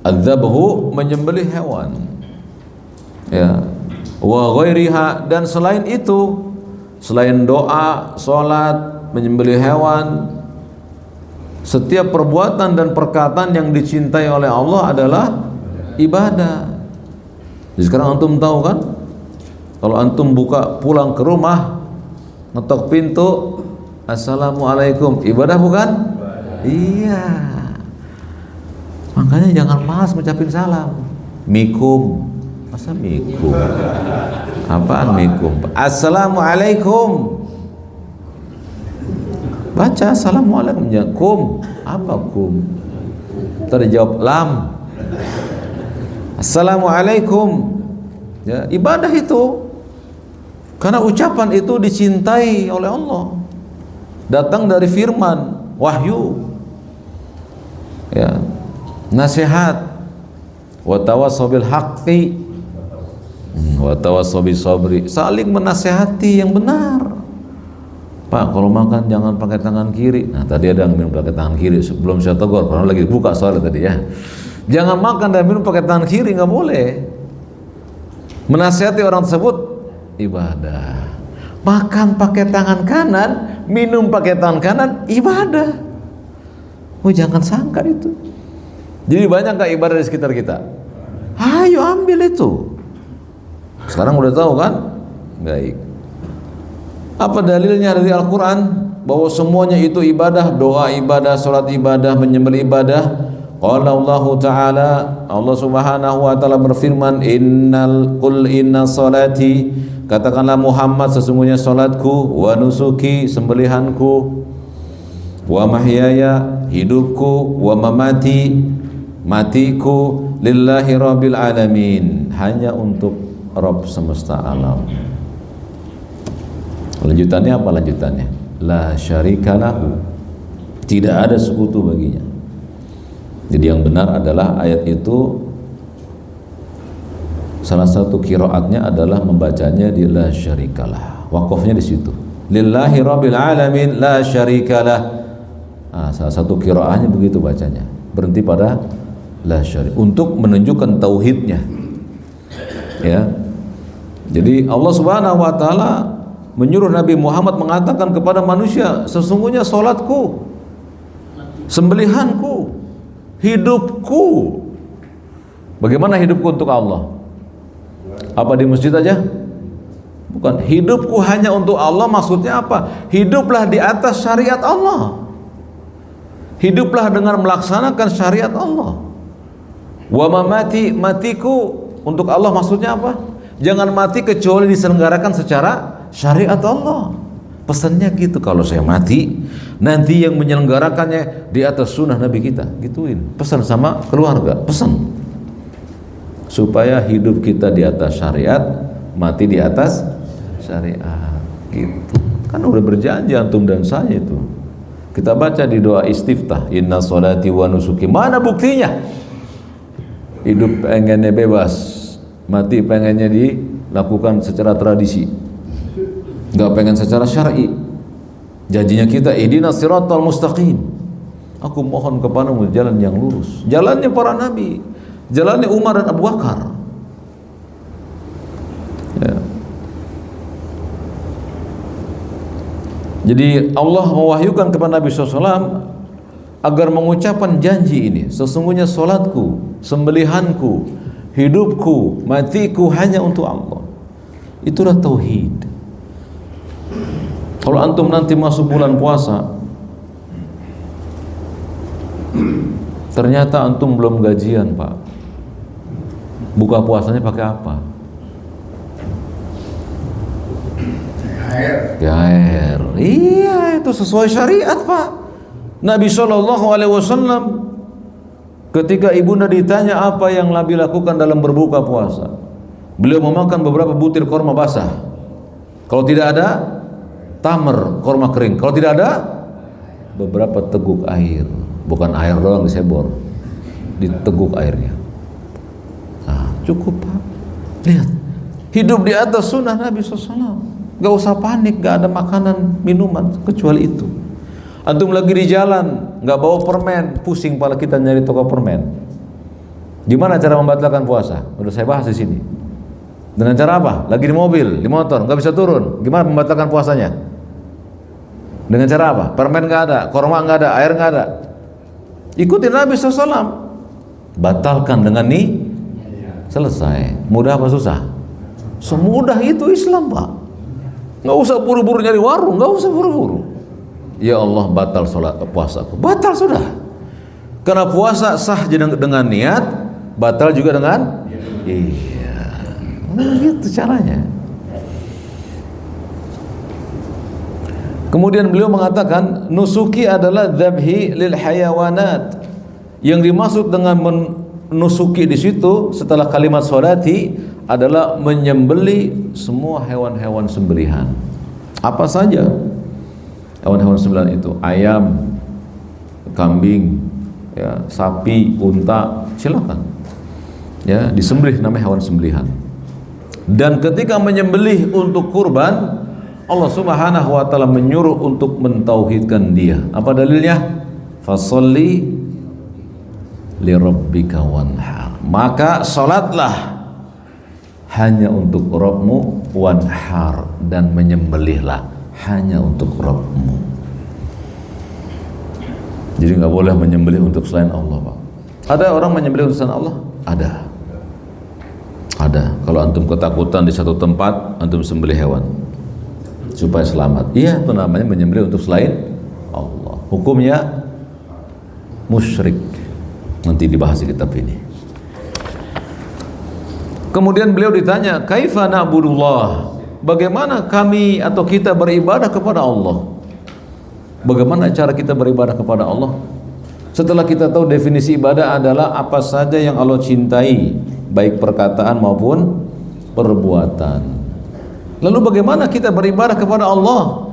adzabhu, menyembelih hewan. Ya, wa ghairiha, dan selain itu, selain doa, salat, menyembelih hewan, setiap perbuatan dan perkataan yang dicintai oleh Allah adalah ibadah. Jadi sekarang antum tahu kan, kalau antum pulang ke rumah, ngetok pintu, assalamualaikum, ibadah bukan? Iya. Makanya jangan malas ngucapin salam. Mikum, masa mikum? Apaan mikum? Assalamualaikum. Baca assalamualaikum, ya kum. Apa kum? Tadi jawab lam. Assalamualaikum. Ya, ibadah itu. Karena ucapan itu dicintai oleh Allah. Datang dari firman, wahyu. Ya. Nasihat. Wa tawassaw bil haqqi wa tawassaw bis sabri. Saling menasihati yang benar. Pak, kalau makan jangan pakai tangan kiri. Nah, tadi ada yang minum pakai tangan kiri, sebelum saya tegur, karena lagi buka soal tadi ya. Jangan makan dan minum pakai tangan kiri, nggak boleh. Menasihati orang tersebut ibadah. Makan pakai tangan kanan, minum pakai tangan kanan, ibadah. Oh, jangan sangka itu. Jadi banyak nggak ibadah di sekitar kita? Ayo ambil itu. Sekarang udah tahu kan? Baik. Apa dalilnya dari Al-Quran bahwa semuanya itu ibadah? Doa ibadah, salat ibadah, menyembelih ibadah. Qala Allah Ta'ala, Allah Subhanahu wa Ta'ala berfirman, qul inna salati, katakanlah Muhammad, sesungguhnya salatku, wa nusuki, sembelihanku, wa mahyaya, hidupku, wa mamati, matiku, lillahi rabbil alamin, hanya untuk Rabb semesta alam. Lanjutannya apa lanjutannya? La syarika lahu, tidak ada sekutu baginya. Jadi yang benar adalah ayat itu, salah satu qiraatnya adalah membacanya di la syarikalah. Wakafnya di situ. Lillahi rabbil alamin la syarikalah. Nah, salah satu qiraatnya begitu bacanya. Berhenti pada la syarik untuk menunjukkan tauhidnya. Ya. Jadi Allah Subhanahu wa taala menyuruh Nabi Muhammad mengatakan kepada manusia, sesungguhnya salatku, sembelihanku, hidupku. Bagaimana hidupku untuk Allah? Apa di masjid aja? Bukan. Hidupku hanya untuk Allah, maksudnya apa? Hiduplah di atas syariat Allah. Hiduplah dengan melaksanakan syariat Allah. Wa mamati, matiku untuk Allah, maksudnya apa? Jangan mati kecuali diselenggarakan secara syariat Allah. Pesannya gitu, kalau saya mati nanti yang menyelenggarakannya di atas sunnah Nabi kita, gituin. Pesan sama keluarga, pesan supaya hidup kita di atas syariat, mati di atas syariat, gitu. Kan udah berjanji antum dan saya itu. Kita baca di doa istiftah, inna sholati wa nusuki. Mana buktinya? Hidup pengennya bebas, mati pengennya dilakukan secara tradisi, nggak pengen secara syar'i. Janjinya kita, ihdinas siratal mustaqim. Aku mohon kepadamu jalan yang lurus, jalannya para nabi, jalannya Umar dan Abu Bakar. Ya. Jadi Allah mewahyukan kepada Nabi SAW agar mengucapkan janji ini, sesungguhnya salatku, sembelihanku, hidupku, matiku hanya untuk Allah. Itulah tauhid. Kalau antum nanti masuk bulan puasa, ternyata antum belum gajian, Pak. Buka puasanya pakai apa? Gair. Iya, itu sesuai syariat, Pak. Nabi SAW ketika ibunda ditanya apa yang Nabi lakukan dalam berbuka puasa, beliau memakan beberapa butir korma basah. Kalau tidak ada, tamar, korma kering. Kalau tidak ada, beberapa teguk air. Bukan air doang disebor, diteguk airnya. Nah, cukup, Pak. Lihat, hidup di atas sunnah Nabi SAW. Gak usah panik, gak ada makanan, minuman kecuali itu. Antum lagi di jalan, gak bawa permen, pusing pala kita nyari toko permen. Gimana cara membatalkan puasa? Udah saya bahas di sini. Dengan cara apa? Lagi di mobil, di motor, gak bisa turun. Gimana membatalkan puasanya? Dengan cara apa? Permen gak ada, korma gak ada, air gak ada. Ikutin Nabi SAW. Batalkan dengan nih, selesai. Mudah apa susah? Semudah itu Islam, Pak. Nggak usah buru-buru nyari warung, nggak usah buru-buru. Ya Allah, batal sholat puasaku, batal sudah. Karena puasa sah dengan niat, batal juga dengan iya. Gitu caranya. Kemudian beliau mengatakan, nusuki adalah dzabhi lil hayawanat. Yang dimaksud dengan menusuki di situ setelah kalimat sholati adalah menyembeli semua hewan-hewan sembelihan. Apa saja hewan-hewan sembelihan itu? Ayam, kambing, ya, sapi, unta, silakan. Ya, disembelih, namanya hewan sembelihan. Dan ketika menyembelih untuk kurban, Allah Subhanahu wa taala menyuruh untuk mentauhidkan Dia. Apa dalilnya? Fasholli li rabbika wanhar. Maka salatlah hanya untuk Rabbmu, wanhar, dan menyembelihlah hanya untuk Rabbmu. Jadi nggak boleh menyembelih untuk selain Allah, Pak. Ada orang menyembelih untuk selain Allah? Ada. Kalau antum ketakutan di satu tempat, antum sembelih hewan supaya selamat. Iya, itu namanya menyembelih untuk selain Allah. Hukumnya musyrik. Nanti dibahas di kitab ini. Kemudian beliau ditanya, kaifa na'budullah? Bagaimana kami atau kita beribadah kepada Allah? Bagaimana cara kita beribadah kepada Allah? Setelah kita tahu definisi ibadah adalah apa saja yang Allah cintai, baik perkataan maupun perbuatan. Lalu bagaimana kita beribadah kepada Allah?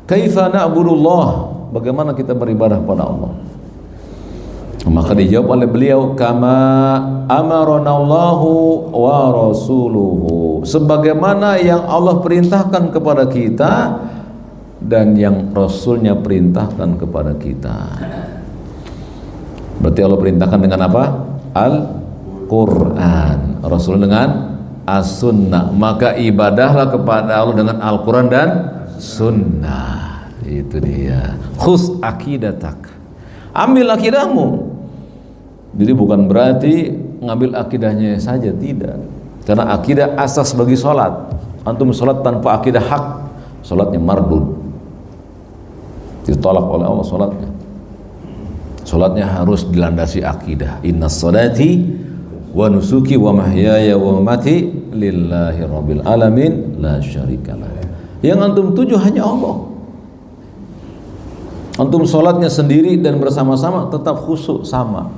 Kaifa na'budullah? Bagaimana kita beribadah kepada Allah? Maka dijawab oleh beliau, kama amaranallahu wa rasuluhu, sebagaimana yang Allah perintahkan kepada kita dan yang Rasulnya perintahkan kepada kita. Berarti Allah perintahkan dengan apa? Al-Quran, Rasul dengan as-sunnah. Maka ibadahlah kepada Allah dengan Al-Quran dan sunnah. Itu dia. Khus akidatak. Ambil akidahmu. Jadi bukan berarti ngambil akidahnya saja, tidak. Karena akidah asas bagi sholat. Antum sholat tanpa akidah hak, sholatnya mardud, ditolak oleh Allah sholatnya. Sholatnya harus dilandasi akidah. Innas sholati wa nusuki wa mahyaya wa mamati lillahi rabbil alamin la syarikalah. Yang antum tuju hanya Allah. Antum sholatnya sendiri dan bersama-sama tetap khusyuk sama.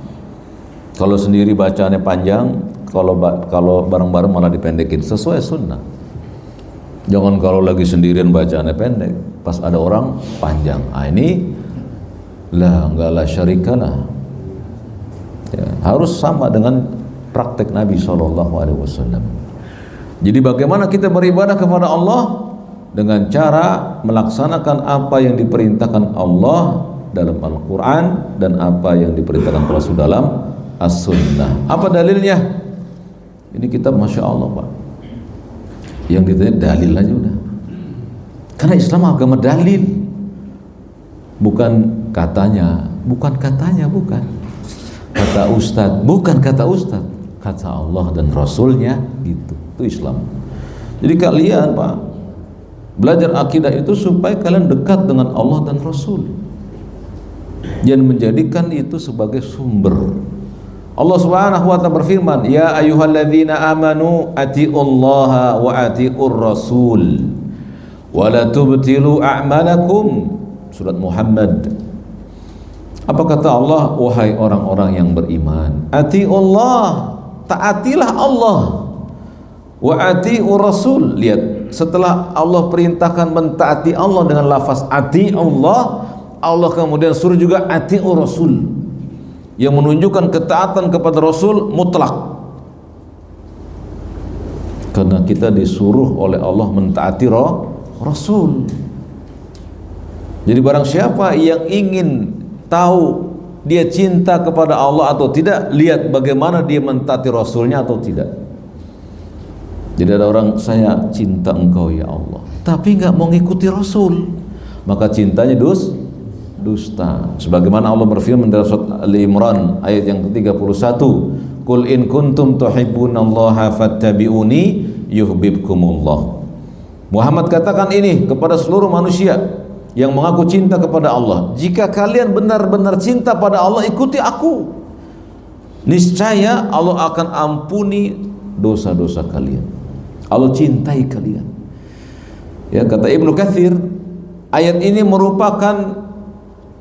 Kalau sendiri bacaannya panjang, kalau bareng-bareng malah dipendekin sesuai sunnah. Jangan kalau lagi sendirian bacaannya pendek, pas ada orang panjang. Ini enggak la syarikalah. Ya, harus sama dengan praktek Nabi SAW. Jadi bagaimana kita beribadah kepada Allah? Dengan cara melaksanakan apa yang diperintahkan Allah dalam Al-Quran dan apa yang diperintahkan Rasul dalam As-Sunnah. Apa dalilnya? Ini kitab Masya Allah, Pak. Yang ditanya dalil aja udah. Karena Islam agama dalil. Bukan katanya. Bukan. Kata Ustadz, bukan kata Ustadz. Kata Allah dan Rasulnya, gitu. Itu Islam. Jadi kalian, Pak, belajar akidah itu supaya kalian dekat dengan Allah dan Rasul. Jangan menjadikan itu sebagai sumber. Allah Subhanahu wa ta'ala berfirman, ya ayyuhalladzina amanu atiullaha wa atiur rasul wa la tubtilu a'malakum. Surat Muhammad. Apa kata Allah? Wahai orang-orang yang beriman, atiullah, taatilah Allah, wa atiur rasul. Lihat, setelah Allah perintahkan mentaati Allah dengan lafaz ati Allah, Allah kemudian suruh juga atiur rasul, yang menunjukkan ketaatan kepada Rasul mutlak. Karena kita disuruh oleh Allah mentaati Rasul. Jadi barang siapa yang ingin tahu dia cinta kepada Allah atau tidak, lihat bagaimana dia mentaati Rasulnya atau tidak. Jadi ada orang, saya cinta engkau ya Allah, tapi nggak mau ngikuti Rasul, maka cintanya dusta. Sebagaimana Allah berfirman dalam surat Al-Imran ayat yang ke-31, Qul in kuntum tuhibbunallaha fattabi'uni yuhibbukumullah. Muhammad katakan ini kepada seluruh manusia yang mengaku cinta kepada Allah, jika kalian benar-benar cinta pada Allah, ikuti aku, niscaya Allah akan ampuni dosa-dosa kalian. Allah cintai kalian. Ya, kata Ibnu Katsir, ayat ini merupakan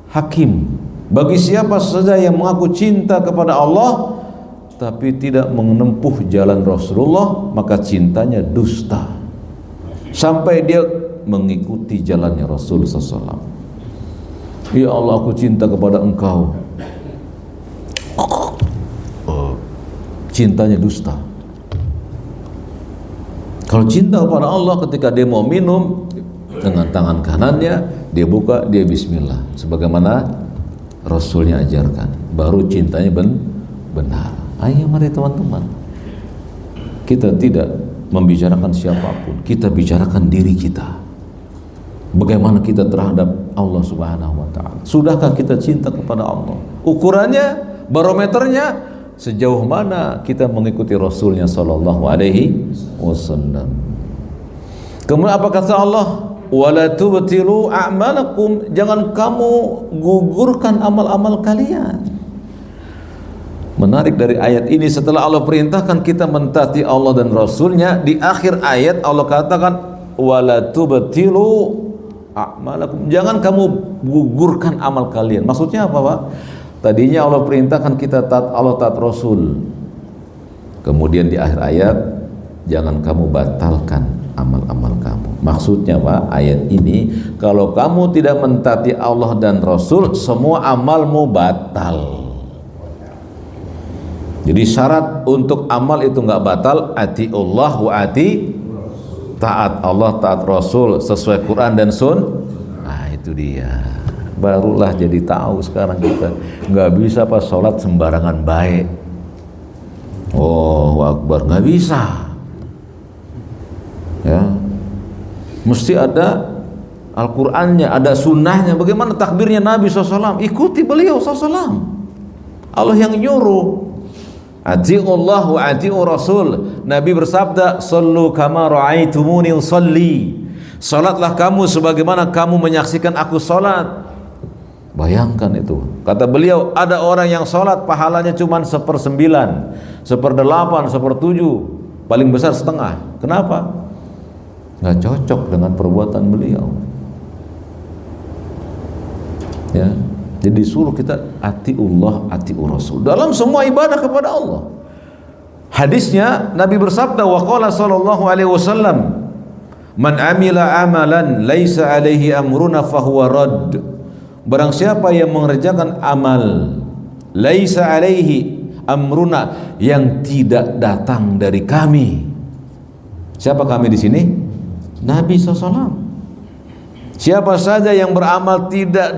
hakim bagi siapa saja yang mengaku cinta kepada Allah tapi tidak menempuh jalan Rasulullah, maka cintanya dusta sampai dia mengikuti jalannya Rasul SAW. Ya Allah, aku cinta kepada engkau, cintanya dusta. Kalau cinta kepada Allah, ketika dia mau minum, dengan tangan kanannya dia buka, dia bismillah sebagaimana Rasulnya ajarkan, baru cintanya benar. Ayo mari teman-teman, kita tidak membicarakan siapapun, kita bicarakan diri kita. Bagaimana kita terhadap Allah Subhanahu wa ta'ala? Sudahkah kita cinta kepada Allah? Ukurannya, barometernya, sejauh mana kita mengikuti Rasulnya Sallallahu Alaihi Wasallam. Kemudian apa kata Allah? Wala tubtilu a'malakum, jangan kamu gugurkan amal-amal kalian. Menarik dari ayat ini, setelah Allah perintahkan kita mentaati Allah dan Rasulnya, di akhir ayat Allah katakan wala tubtilu a'malakum, jangan kamu gugurkan amal kalian. Maksudnya apa, Pak? Tadinya Allah perintahkan kita taat Allah, taat Rasul. Kemudian di akhir ayat, jangan kamu batalkan amal-amal kamu. Maksudnya, Pak, ayat ini, kalau kamu tidak mentaati Allah dan Rasul, semua amalmu batal. Jadi syarat untuk amal itu nggak batal, atiullah wa ati, taat Allah, taat Rasul sesuai Quran dan Nah, itu dia. Barulah jadi tahu sekarang kita nggak bisa pas sholat sembarangan baik. Oh, Akbar, nggak bisa. Ya, mesti ada Al-Qur'annya, ada sunnahnya. Bagaimana takbirnya Nabi SAW? Ikuti beliau SAW. Allah yang nyuruh. Ati'ullah wa ati'u Rasul. Nabi bersabda, "Sallu kama ra'aitumuni usalli." Salatlah kamu sebagaimana kamu menyaksikan aku salat. Bayangkan itu. Kata beliau, ada orang yang salat pahalanya cuma 1/9, 1/8, 1/7, paling besar setengah. Kenapa? Nggak cocok dengan perbuatan beliau. Ya. Jadi disuruh kita atiullah, atiur Rasul dalam semua ibadah kepada Allah. Hadisnya Nabi bersabda, wa qala sallallahu alaihi wasallam, "Man amila amalan laisa alaihi amruna fahuwa radd." Barang siapa yang mengerjakan amal laisa alaihi amruna, yang tidak datang dari kami. Siapa kami di sini? Nabi SAW. Siapa saja yang beramal tidak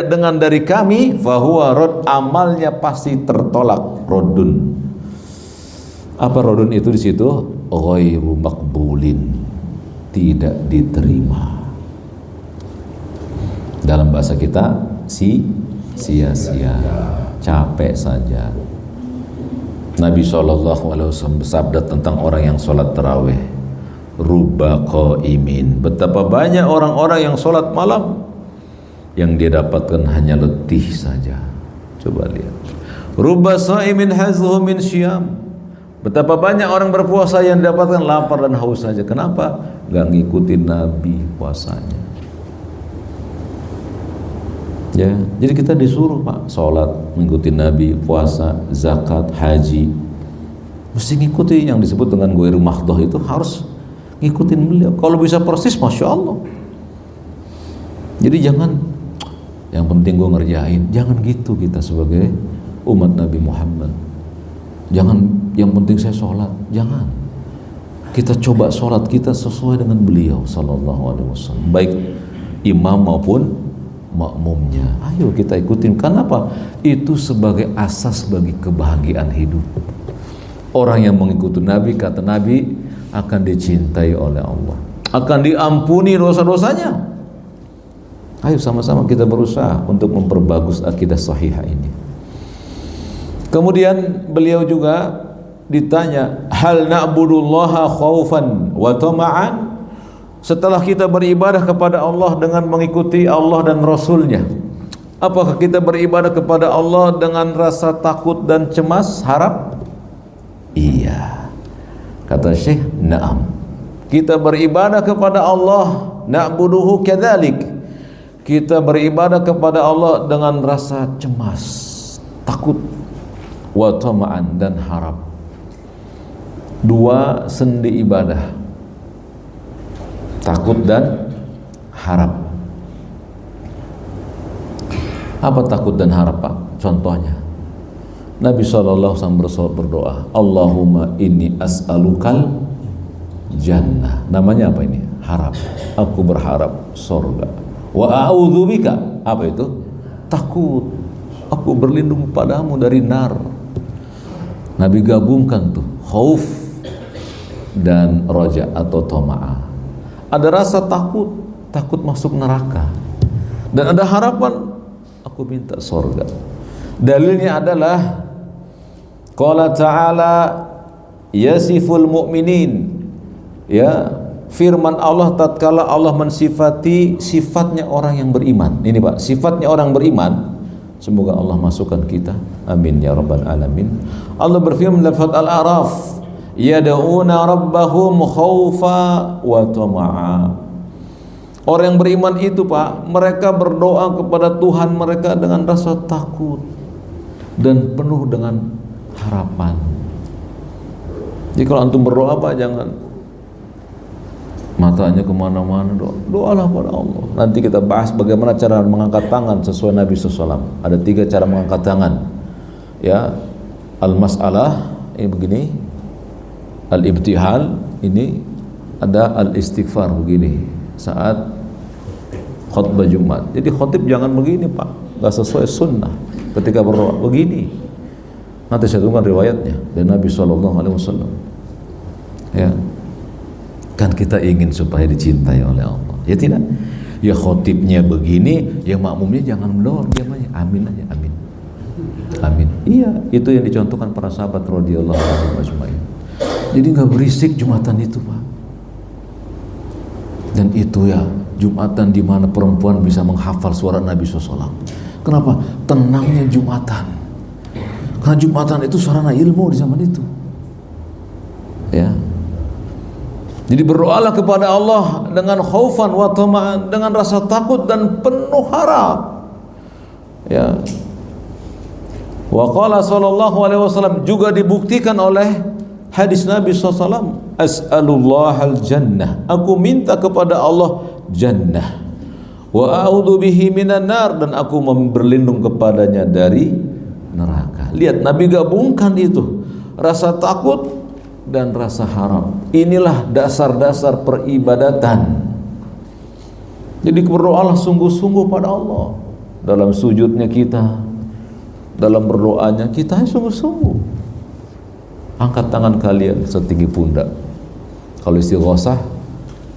dengan dari kami, fahuwa rad, amalnya pasti tertolak. Rodun. Apa rodun itu di situ? Ghairu maqbulin, tidak diterima. Dalam bahasa kita sia-sia, capek saja. Nabi SAW bersabda tentang orang yang sholat tarawih, rubba qaimin, betapa banyak orang-orang yang sholat malam yang dia dapatkan hanya letih saja. Coba lihat, rubba shaimin hazuhu min syiyam, betapa banyak orang berpuasa yang dapatkan lapar dan haus saja. Kenapa? Gak ngikutin Nabi puasanya. Ya, jadi kita disuruh Pak, sholat, mengikuti Nabi, puasa, zakat, haji, mesti ngikuti yang disebut dengan ghairu mahdhah, itu harus ngikutin beliau. Kalau bisa persis, Masya Allah. Jadi jangan, yang penting gue ngerjain, jangan gitu kita sebagai umat Nabi Muhammad. Jangan, yang penting saya sholat, jangan. Kita coba sholat kita sesuai dengan beliau Sallallahu Alaihi Wasallam, baik imam maupun makmumnya. Ayo kita ikutin. Kenapa? Itu sebagai asas bagi kebahagiaan hidup. Orang yang mengikuti Nabi, kata Nabi, akan dicintai oleh Allah, akan diampuni dosa-dosanya. Ayo sama-sama kita berusaha untuk memperbagus akidah sahihah ini. Kemudian beliau juga ditanya, hal na'budullaha khaufan wa tama'an? Setelah kita beribadah kepada Allah dengan mengikuti Allah dan Rasulnya, apakah kita beribadah kepada Allah dengan rasa takut dan cemas, harap? Iya. Kata Syekh, na'am. Kita beribadah kepada Allah, na'buduhu kadzalik. Kita beribadah kepada Allah dengan rasa cemas, takut, wa tama'an, dan harap. Dua sendi ibadah, takut dan harap. Apa takut dan harap, Pak? Contohnya, Nabi SAW berdoa, Allahumma inni as'alukal jannah. Namanya apa ini? Harap. Aku berharap surga. Wa a'udzubika, apa itu? Takut. Aku berlindung padamu dari nar. Nabi gabungkan tuh khauf dan roja atau toma'ah. Ada rasa takut, takut masuk neraka, dan ada harapan, aku minta surga. Dalilnya adalah qala ta'ala yasiful mu'minin, ya, firman Allah tatkala Allah mensifati sifatnya orang yang beriman. Ini Pak, sifatnya orang beriman. Semoga Allah masukkan kita, amin ya rabbal alamin. Allah berfirman dalam surat Al-A'raf, yad'una rabbahum khaufa wa tama'a. Orang yang beriman itu Pak, mereka berdoa kepada Tuhan mereka dengan rasa takut dan penuh dengan harapan. Jadi kalau antum berdoa Pak, jangan matanya kemana-mana, doalah pada Allah. Nanti kita bahas bagaimana cara mengangkat tangan sesuai Nabi SAW. Ada 3 cara mengangkat tangan. Ya, al-mas'alah ini begini, al-ibtihal ini, ada al-istighfar begini saat khutbah Jumat. Jadi khotib jangan begini Pak, nggak sesuai sunnah. Ketika berdoa begini, nanti saya tunggu riwayatnya dari Nabi SAW. Ya, Kan kita ingin supaya dicintai oleh Allah, ya tidak? Ya khotibnya begini, ya makmumnya jangan mendor, diam aja, amin aja, amin, amin. Iya, itu yang dicontohkan para sahabat radhiyallahu anhum ajmain. Jadi nggak berisik Jumatan itu, Pak. Dan itu ya Jumatan di mana perempuan bisa menghafal suara Nabi SAW. Kenapa? Tenangnya Jumatan. Karena Jumatan itu sarana ilmu di zaman itu. Ya. Jadi berdoalah kepada Allah dengan khaufan wa tama'an, dengan rasa takut dan penuh harap. Ya. Wa qala sallallahu alaihi wasallam, juga dibuktikan oleh hadis Nabi SAW, as'alullahal jannah, aku minta kepada Allah jannah, wa a'udzu bihi minan nar, dan aku berlindung kepadanya dari neraka. Lihat, Nabi gabungkan itu, rasa takut dan rasa harap. Inilah dasar-dasar peribadatan. Jadi berdoalah sungguh-sungguh pada Allah dalam sujudnya kita, dalam berdoanya kita sungguh-sungguh. Angkat tangan kalian setinggi pundak. Kalau istighosah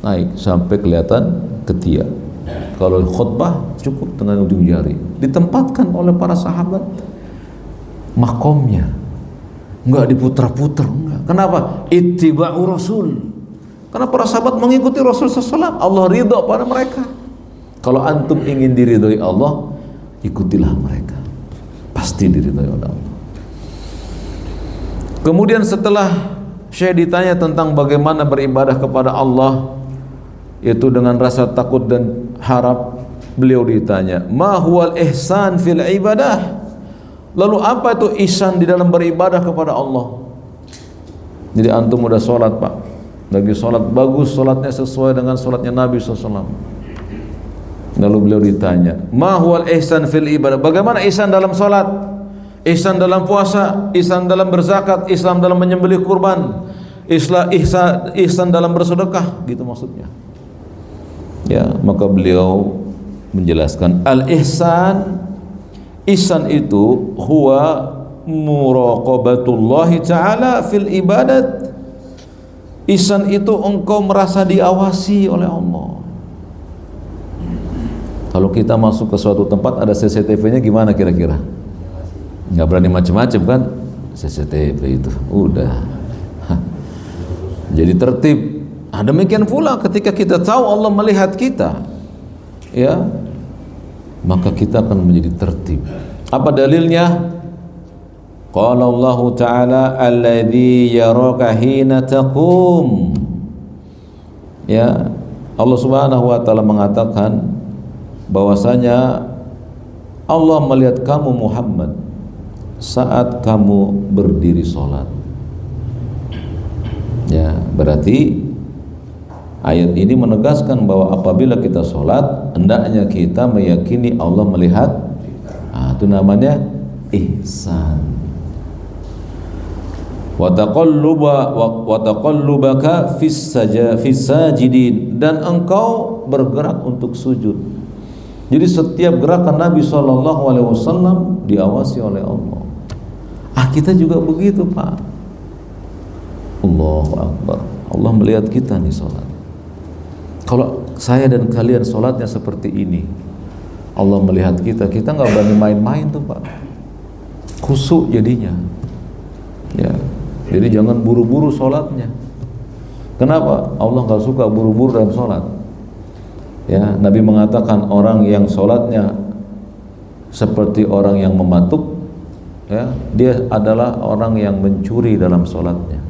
naik sampai kelihatan ketiak. Kalau khutbah cukup dengan ujung jari. Ditempatkan oleh para sahabat makomnya, enggak diputar-putar, enggak. Kenapa? Ittiba'u Rasul. Karena para sahabat mengikuti Rasul SAW. Allah ridha pada mereka. Kalau antum ingin diridhoi Allah, ikutilah mereka. Pasti diridhoi oleh Allah. Kemudian setelah Syekh ditanya tentang bagaimana beribadah kepada Allah, yaitu dengan rasa takut dan harap, beliau ditanya, ma huwal ihsan fil ibadah? Lalu apa itu ihsan di dalam beribadah kepada Allah? Jadi antum udah sholat, Pak, lagi sholat bagus, sholatnya sesuai dengan sholatnya Nabi SAW. Lalu beliau ditanya, ma huwal ihsan fil ibadah? Bagaimana ihsan dalam sholat? Ihsan dalam puasa, ihsan dalam berzakat, ihsan dalam menyembelih kurban, ihsan dalam bersedekah, gitu maksudnya. Ya, maka beliau menjelaskan al-ihsan, ihsan itu huwa muraqabatullahi ta'ala fil ibadat. Ihsan itu engkau merasa diawasi oleh Allah. Kalau kita masuk ke suatu tempat ada CCTV-nya, gimana kira-kira? Nggak berani macam-macam kan? CCTV itu udah jadi tertib. Demikian pula ketika kita tahu Allah melihat kita, ya, maka kita akan menjadi tertib. Apa dalilnya? Qala Allah Ta'ala alladzi yaraka hina taqum. Ya, Allah Subhanahu wa taala mengatakan bahwasanya Allah melihat kamu Muhammad saat kamu berdiri sholat. Ya, berarti ayat ini menegaskan bahwa apabila kita sholat, hendaknya kita meyakini Allah melihat. Itu namanya ihsan. Wa taqallubaka fis sajidin, dan engkau bergerak untuk sujud. Jadi setiap gerakan Nabi SAW diawasi oleh Allah. Kita juga begitu, Pak. Allahu Akbar. Allah melihat kita nih sholat. Kalau saya dan kalian sholatnya seperti ini, Allah melihat kita, kita nggak berani main-main tuh, Pak. Khusyuk jadinya. Ya. Jadi jangan buru-buru sholatnya. Kenapa? Allah nggak suka buru-buru dalam sholat. Ya, Nabi mengatakan orang yang sholatnya seperti orang yang mematuk, ya, dia adalah orang yang mencuri dalam sholatnya.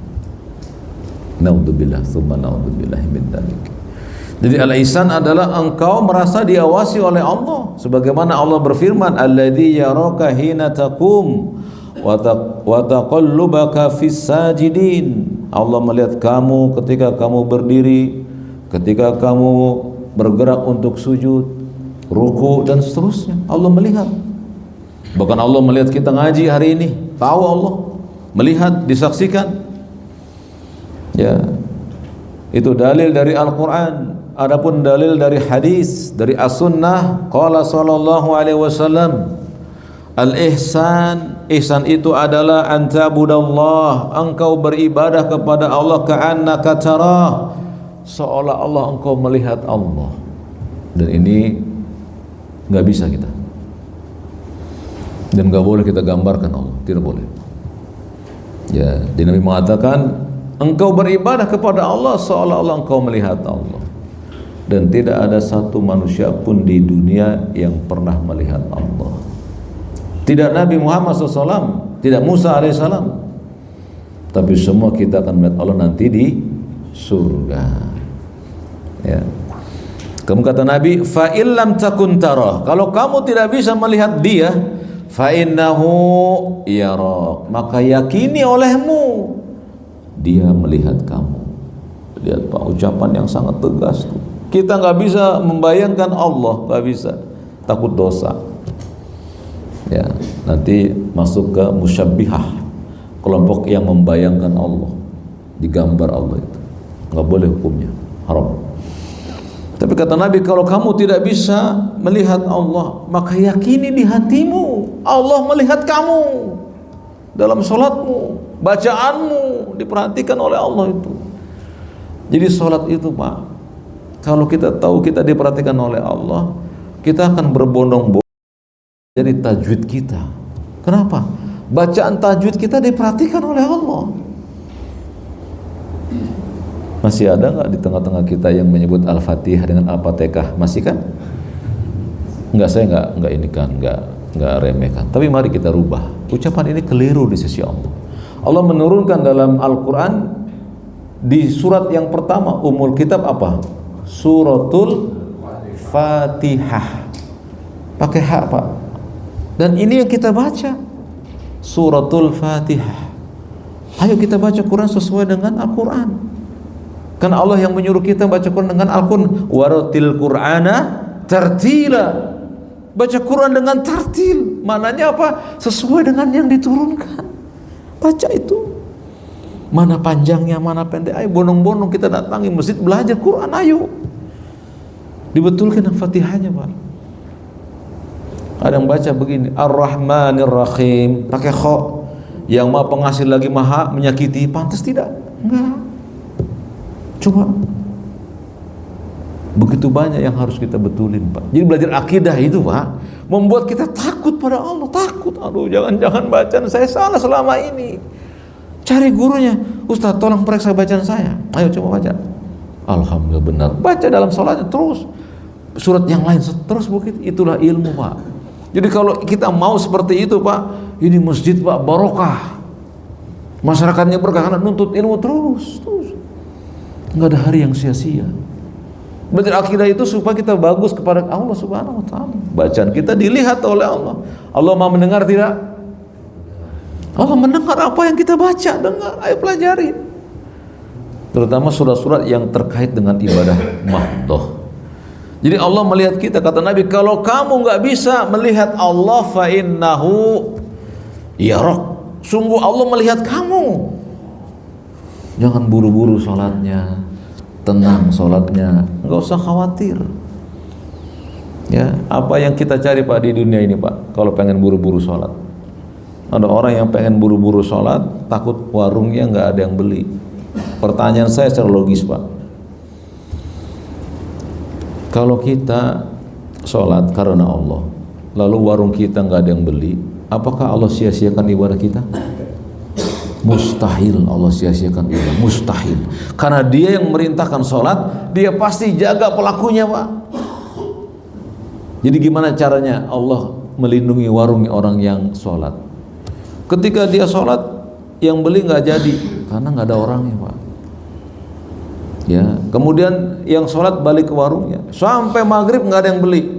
Naudzubillah, tsumma naudzubillah min dzalik. Jadi al-ihsan adalah engkau merasa diawasi oleh Allah, sebagaimana Allah berfirman, alladzi yaraka hina taqum wa taqallubaka fis sajidin. Allah melihat kamu ketika kamu berdiri, ketika kamu bergerak untuk sujud, ruku, dan seterusnya. Allah melihat. Bahkan Allah melihat kita ngaji hari ini, tahu Allah, melihat, disaksikan. Ya, itu dalil dari Al-Quran. Adapun dalil dari hadis, dari as-sunnah, qala sallallahu alaihi wasallam, al-ihsan, ihsan itu adalah anta'budallah, engkau beribadah kepada Allah ka'annaka tarah, seolah-olah engkau melihat Allah. Dan ini nggak bisa kita. Dan nggak boleh kita gambarkan Allah, tidak boleh. Ya, jadi Nabi mengatakan, engkau beribadah kepada Allah seolah-olah engkau melihat Allah. Dan tidak ada satu manusia pun di dunia yang pernah melihat Allah. Tidak Nabi Muhammad SAW, tidak Musa alaihissalam, tapi semua kita akan melihat Allah nanti di surga. Ya. Kamu kata Nabi, fa illam takun tarah, kalau kamu tidak bisa melihat dia, fa innahu yarak, maka yakini olehmu dia melihat kamu. Lihat Pak, ucapan yang sangat tegas tuh. Kita nggak bisa membayangkan Allah, nggak bisa, takut dosa. Ya, nanti masuk ke musyabbihah, kelompok yang membayangkan Allah, digambar Allah itu, nggak boleh hukumnya, haram. Tapi kata Nabi, kalau kamu tidak bisa melihat Allah, maka yakini di hatimu Allah melihat kamu dalam sholatmu, bacaanmu diperhatikan oleh Allah itu. Jadi sholat itu Pak, kalau kita tahu kita diperhatikan oleh Allah, kita akan berbondong-bondong dari tajwid kita. Kenapa? Bacaan tajwid kita diperhatikan oleh Allah. Masih ada nggak di tengah-tengah kita yang menyebut Al-Fatihah dengan Al-Fatihah? Masih kan? Enggak, saya enggak remehkan. Tapi mari kita rubah. Ucapan ini keliru di sisi Allah. Allah menurunkan dalam Al-Quran di surat yang pertama, Ummul Kitab apa? Suratul Fatihah. Pakai hak Pak. Dan ini yang kita baca, Suratul Fatihah. Ayo kita baca Quran sesuai dengan Al-Quran. Karena Allah yang menyuruh kita baca Quran dengan Al-Quran. Waratil Qur'ana tartila. Baca Quran dengan tartil. Maknanya apa? Sesuai dengan yang diturunkan. Baca itu. Mana panjangnya, mana pendek. Ayo bondong-bondong kita datangi masjid belajar Quran. Ayo. Dibetulkan Al-Fatihahnya Pak. Ada yang baca begini, Ar-Rahmanir Rahim, pakai kha, yang Maha Pengasih lagi Maha menyakiti. Pantas tidak? Enggak. Coba. Begitu banyak yang harus kita betulin Pak. Jadi belajar akidah itu Pak, membuat kita takut pada Allah. Takut, aduh jangan-jangan bacaan saya salah selama ini. Cari gurunya, Ustaz tolong periksa bacaan saya. Ayo coba baca. Alhamdulillah benar. Baca dalam sholatnya terus. Surat yang lain terus begitu. Itulah ilmu Pak. Jadi kalau kita mau seperti itu Pak, ini masjid Pak barokah. Masyarakatnya berkah karena nuntut ilmu terus. Nggak ada hari yang sia-sia. Belajar akidah itu supaya kita bagus kepada Allah Subhanahu wa taala. Bacaan kita dilihat oleh Allah. Allah Maha mendengar tidak? Allah mendengar apa yang kita baca, dengar. Ayo pelajari. Terutama surat-surat yang terkait dengan ibadah mahdoh. Jadi Allah melihat kita, kata Nabi, kalau kamu nggak bisa melihat Allah, fa innahu yarak. Sungguh Allah melihat kamu. Jangan buru-buru sholatnya, tenang sholatnya, nggak usah khawatir. Ya, apa yang kita cari Pak di dunia ini Pak, kalau pengen buru-buru sholat. Ada orang yang pengen buru-buru sholat, takut warungnya nggak ada yang beli. Pertanyaan saya secara logis Pak, kalau kita sholat karena Allah, lalu warung kita nggak ada yang beli, apakah Allah sia-siakan ibadah kita? Mustahil Allah sia-siakan ibadah, mustahil. Karena Dia yang merintahkan sholat, Dia pasti jaga pelakunya Pak. Jadi gimana caranya Allah melindungi warung orang yang sholat? Ketika dia sholat, yang beli nggak jadi karena nggak ada orangnya Pak. Ya, kemudian yang sholat balik ke warungnya, sampai maghrib nggak ada yang beli.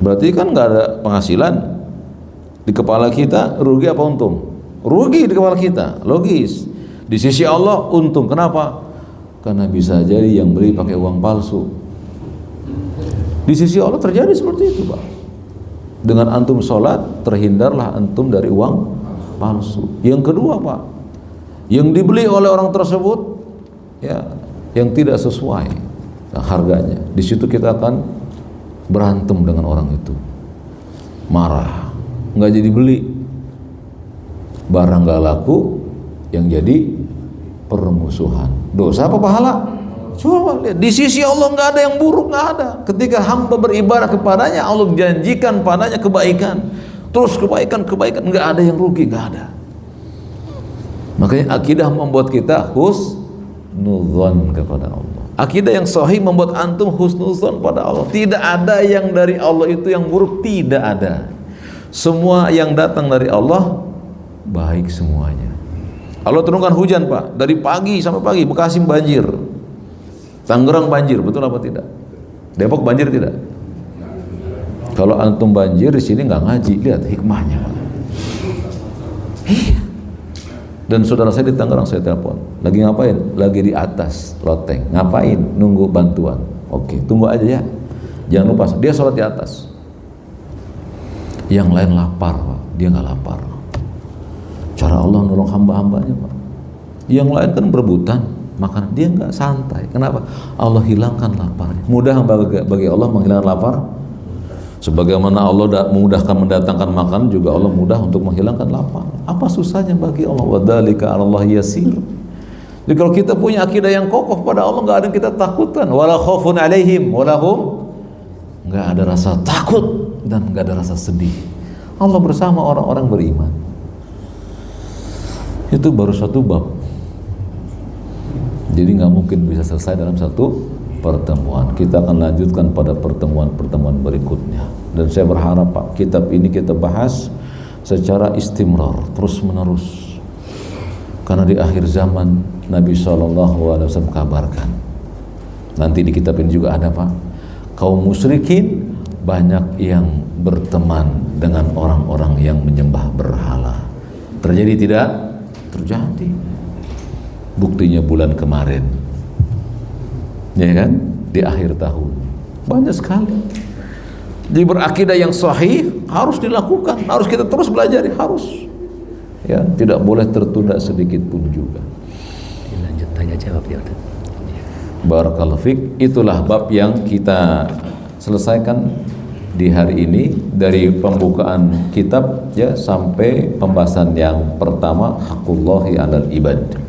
Berarti kan nggak ada penghasilan. Di kepala kita rugi apa untung? Rugi di kepala kita, logis. Di sisi Allah untung. Kenapa? Karena bisa jadi yang beli pakai uang palsu. Di sisi Allah terjadi seperti itu Pak. Dengan antum sholat, terhindarlah antum dari uang palsu. Yang kedua Pak, yang dibeli oleh orang tersebut, ya, yang tidak sesuai harganya, di situ kita akan berantem dengan orang itu, marah, nggak jadi beli, barang nggak laku, yang jadi permusuhan. Dosa apa pahala? Coba lihat, di sisi Allah nggak ada yang buruk, nggak ada. Ketika hamba beribadah kepadanya, Allah janjikan padanya kebaikan, terus kebaikan, nggak ada yang rugi, nggak ada. Makanya akidah membuat kita husnudzon kepada Allah. Akidah yang sahih membuat antum husnudzon pada Allah. Tidak ada yang dari Allah itu yang buruk, tidak ada. Semua yang datang dari Allah baik semuanya. Allah turunkan hujan, Pak, dari pagi sampai pagi. Bekasi banjir, Tangerang banjir, betul apa tidak? Depok banjir tidak? Kalau antum banjir di sini nggak ngaji, lihat hikmahnya, Pak. Dan saudara saya di Tangerang saya telepon, lagi ngapain? Lagi di atas loteng, ngapain? Nunggu bantuan. Oke, tunggu aja ya, jangan lupa. Dia sholat di atas. Yang lain lapar, Pak, dia nggak lapar. Cara Allah nolong hamba-hambanya, Pak. Yang lain kan berebutan makanan, dia nggak santai. Kenapa? Allah hilangkan laparnya. Mudah bagi Allah menghilangkan lapar. Sebagaimana Allah memudahkan mendatangkan makanan, juga Allah mudah untuk menghilangkan lapar. Apa susahnya bagi Allah? Wadzalika 'alallahi yasir. Jadi kalau kita punya akidah yang kokoh pada Allah, nggak ada yang kita takutkan. Wala khaufun 'alaihim walahum, nggak ada rasa takut dan nggak ada rasa sedih. Allah bersama orang-orang beriman. Itu baru satu bab. Jadi nggak mungkin bisa selesai dalam satu pertemuan. Kita akan lanjutkan pada pertemuan-pertemuan berikutnya. Dan saya berharap, Pak, kitab ini kita bahas secara istimrar, terus menerus. Karena di akhir zaman Nabi SAW kabarkan. Nanti di kitab ini juga ada, Pak, kaum musyrikin banyak yang berteman dengan orang-orang yang menyembah berhala. Terjadi tidak? Terjadi. Buktinya bulan kemarin, ya kan, di akhir tahun banyak sekali. Jadi berakidah yang sahih harus dilakukan, harus kita terus belajar, harus, ya, tidak boleh tertunda sedikit pun juga. Lanjut tanya jawab ya. Barakallahu fiik. Itulah bab yang kita selesaikan di hari ini, dari pembukaan kitab ya sampai pembahasan yang pertama, haqullahi 'alal ibad.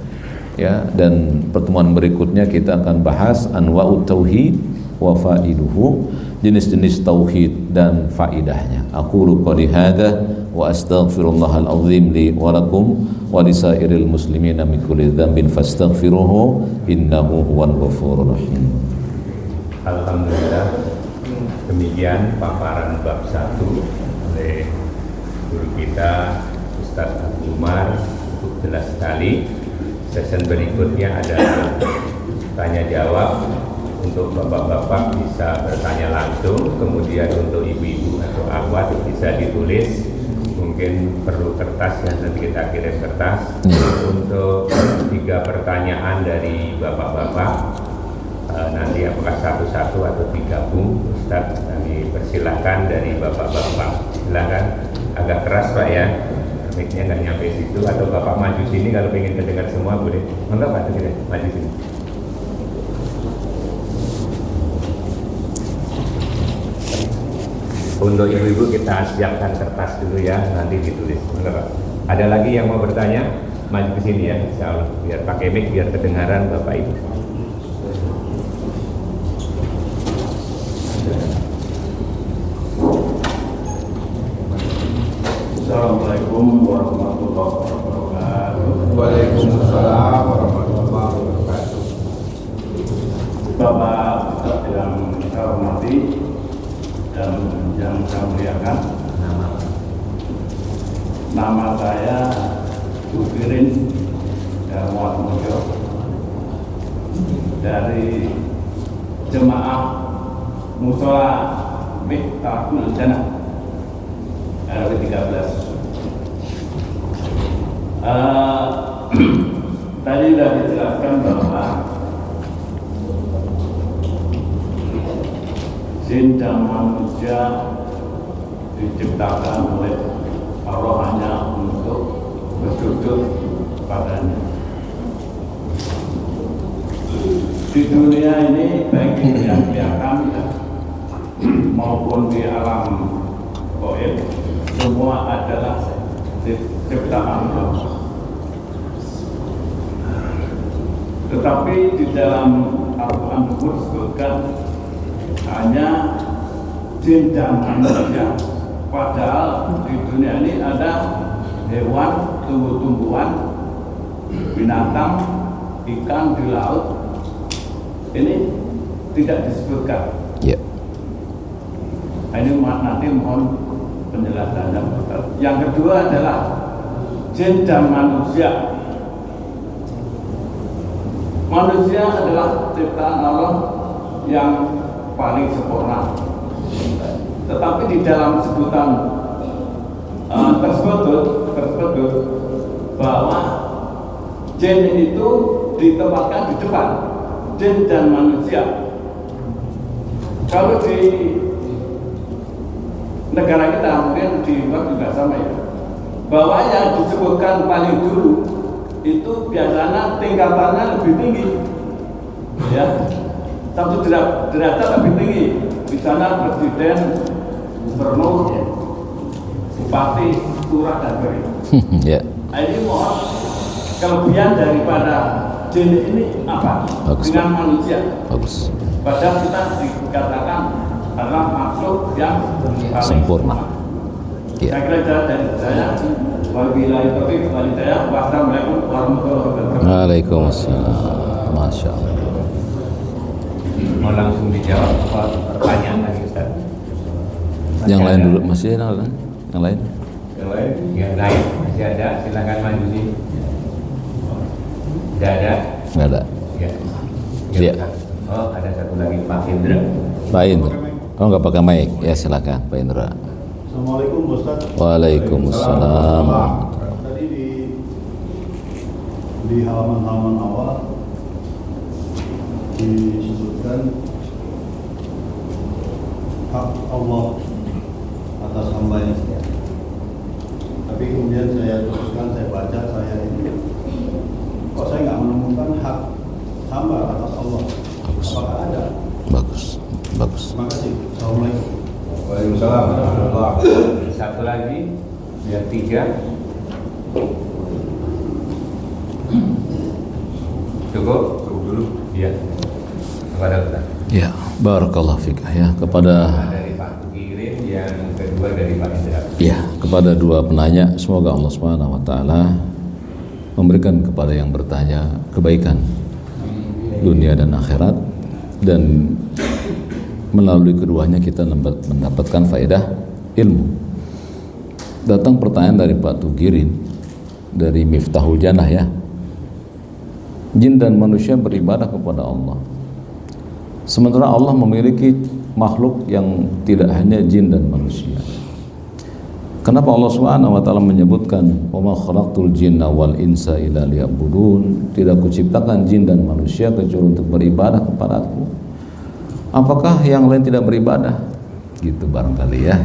Ya, dan pertemuan berikutnya kita akan bahas anwa'ut tauhid wa faiduhu, jenis-jenis tauhid dan faidahnya. Aqulu qouli hadza wa astaghfirullahal azim li wa lakum wa lisairil muslimina min kulli dzambin fastaghfiruhu innahu huwal ghafurur rahim. Alhamdulillah, demikian paparan bab 1 oleh guru kita Ustaz Abdul Umar, cukup jelas sekali. Sesi berikutnya adalah tanya jawab. Untuk bapak-bapak bisa bertanya langsung, kemudian untuk ibu-ibu atau akhwat bisa ditulis, mungkin perlu kertas yang nanti kita kirim kertas. Untuk 3 pertanyaan dari bapak-bapak, nanti apakah satu-satu atau digabung, Ustaz, kami persilahkan dari bapak-bapak. Silakan, agak keras Pak ya, mic-nya nggak nyampe situ, atau bapak maju sini kalau ingin mendengar semua boleh. Enggak Pak, maju sini. Untuk ibu-ibu kita siapkan kertas dulu ya, nanti ditulis. Enggak Pak. Ada lagi yang mau bertanya? Maju ke sini ya, insya Allah. Biar pakai mic, biar kedengaran Bapak Ibu. Assalamualaikum warahmatullahi wabarakatuh. Waalaikumsalam warahmatullahi wabarakatuh. Bapak yang saya hormati dan yang saya muliakan, nama saya Sukirin Darmawat Mojo dari Jemaah Mushola Miftahul Jannah RW 13. Tadi sudah dijelaskan bahwa jin dan manusia diciptakan oleh Allah hanya untuk bersujud padanya. Di dunia ini, baik yang kami maupun di alam gaib, semua adalah ciptaan Allah. Tetapi di dalam Al-Quran disebutkan hanya jin dan manusia. Padahal di dunia ini ada hewan, tumbuh-tumbuhan, binatang, ikan di laut. Ini tidak disebutkan. Ya. Ini nanti mohon penjelasannya. Yang kedua adalah jin dan manusia. Manusia adalah ciptaan Allah yang paling sempurna. Tetapi di dalam sebutan tersebut bahwa jin itu ditempatkan di depan, jin dan manusia. Kalau di negara kita, mungkin di luar juga sama ya, bahwa yang disebutkan paling dulu itu biasanya tingkatannya lebih tinggi, ya, satu derajat lebih tinggi. Misalnya presiden, gubernur, bupati, lurah dan sebagainya. Ya. Ini mohon kelebihan daripada jin ini apa? Bagus, dengan Pak. manusia. Bagus. Padahal kita dikatakan adalah makhluk yang paling Sempurna. Ya. Saya kira dari saya. Wabillahi taufiq wal hidayah. Wassalamualaikum warahmatullahi wabarakatuh. Waalaikumsalam. Masya Allah. Mau langsung dijawab apa pertanyaan lagi Ustaz? Yang Masih lain ada? dulu, masih ada yang lain? Yang lain? Yang lain masih ada, silakan maju sih. Tidak ada? Nggak ada. Ya. Iya. Oh, ada satu lagi Pak Indra. Pak Indra. Oh, nggak pakai mic. Ya, silakan Pak Indra. Assalamualaikum Ustaz. Waalaikumsalam. Tadi di halaman-halaman awal disebutkan hak Allah atas hambanya. Tapi kemudian saya teruskan, saya baca, kok saya nggak menemukan hak hamba atas Allah. Bagus. Apakah ada? Bagus. Bagus. Terima kasih. Assalamualaikum. Waalaikumsalam warahmatullahi wabarakatuh. Satu lagi, yang tiga. Cukup? Cukup dulu. Iya. Kepada Ustaz. Ya, barakallahu fiik ya kepada Dari Pak Tukirin, yang kedua dari Pak Indra. ya kepada dua penanya, semoga Allah Subhanahu wa taala memberikan kepada yang bertanya kebaikan dunia dan akhirat, dan melalui keduanya kita mendapatkan faedah ilmu. Datang pertanyaan dari Pak Tugirin dari Miftahul Jannah ya. Jin dan manusia beribadah kepada Allah. Sementara Allah memiliki makhluk yang tidak hanya jin dan manusia. Kenapa Allah Subhanahu wa taala menyebutkan wa ma khalaqtul jinna wal insa illa liya'budun? Tidak kuciptakan jin dan manusia kecuali untuk beribadah kepadaku. Apakah yang lain tidak beribadah? Gitu barangkali ya.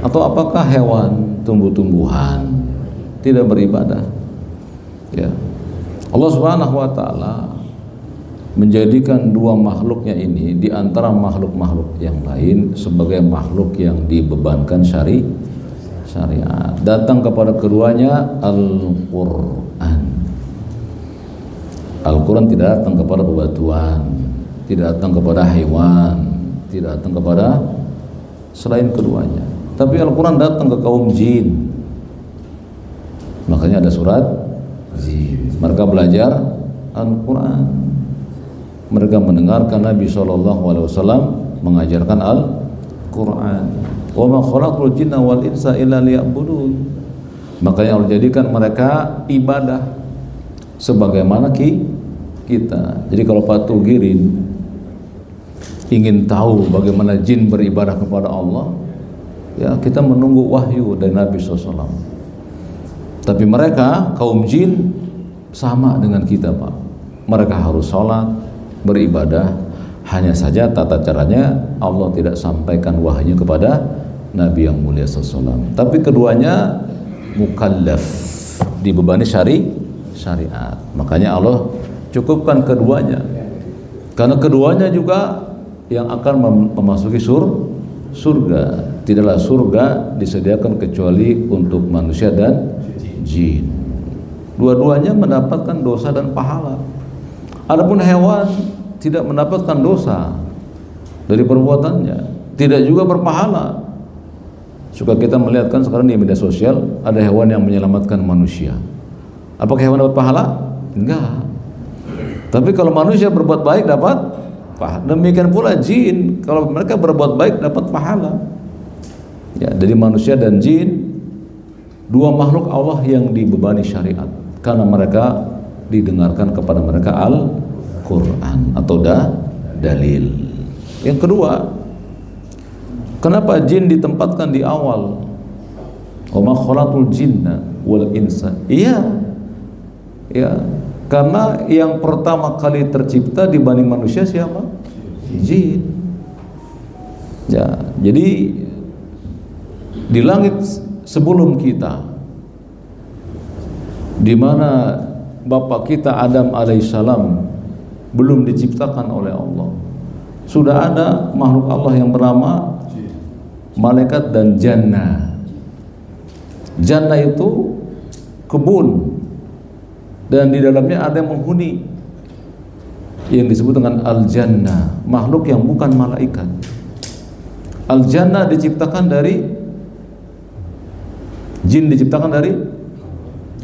Atau apakah hewan, tumbuh-tumbuhan tidak beribadah? Ya. Allah Subhanahu wa taala menjadikan dua makhluknya ini di antara makhluk-makhluk yang lain sebagai makhluk yang dibebankan syariat. Datang kepada keduanya Al-Quran. Al-Quran tidak datang kepada bebatuan, tidak datang kepada hewan, tidak datang kepada selain keduanya. Tapi Al-Quran datang ke kaum jin. Makanya ada surat jin. Mereka belajar Al-Quran. Mereka mendengarkan Nabi SAW mengajarkan Al-Quran. Wa ma khalaqul jinna wal insa illa liya'budun. Makanya Allah jadikan mereka ibadah sebagaimana kita. Jadi kalau Pak Tugirin ingin tahu bagaimana jin beribadah kepada Allah, ya kita menunggu wahyu dari Nabi SAW. Tapi mereka kaum jin sama dengan kita, Pak. Mereka harus sholat, beribadah, hanya saja tata caranya Allah tidak sampaikan wahyu kepada Nabi yang mulia SAW. Tapi keduanya mukallaf, dibebani syariat. Makanya Allah cukupkan keduanya, karena keduanya juga yang akan memasuki surga. Tidaklah surga disediakan kecuali untuk manusia dan jin. Dua-duanya mendapatkan dosa dan pahala. Adapun hewan tidak mendapatkan dosa dari perbuatannya, tidak juga berpahala. Suka kita melihatkan sekarang di media sosial ada hewan yang menyelamatkan manusia. Apakah hewan dapat pahala? Enggak. Tapi kalau manusia berbuat baik dapat pahala. Demikian pula jin, kalau mereka berbuat baik dapat pahala. Ya, dari manusia dan jin, dua makhluk Allah yang dibebani syariat karena mereka didengarkan kepada mereka Al-Quran atau dalil. Yang kedua, kenapa jin ditempatkan di awal? Wa ma khalaqul jinna wal insa. Iya. Ya, karena yang pertama kali tercipta dibanding manusia siapa? Jin. Ya, jadi di langit sebelum kita, di mana bapak kita Adam alaihissalam belum diciptakan oleh Allah, sudah ada makhluk Allah yang bernama malaikat dan jannah. Jannah itu kebun dan di dalamnya ada yang menghuni yang disebut dengan al-jannah, makhluk yang bukan malaikat. Al-jannah diciptakan dari jin, diciptakan dari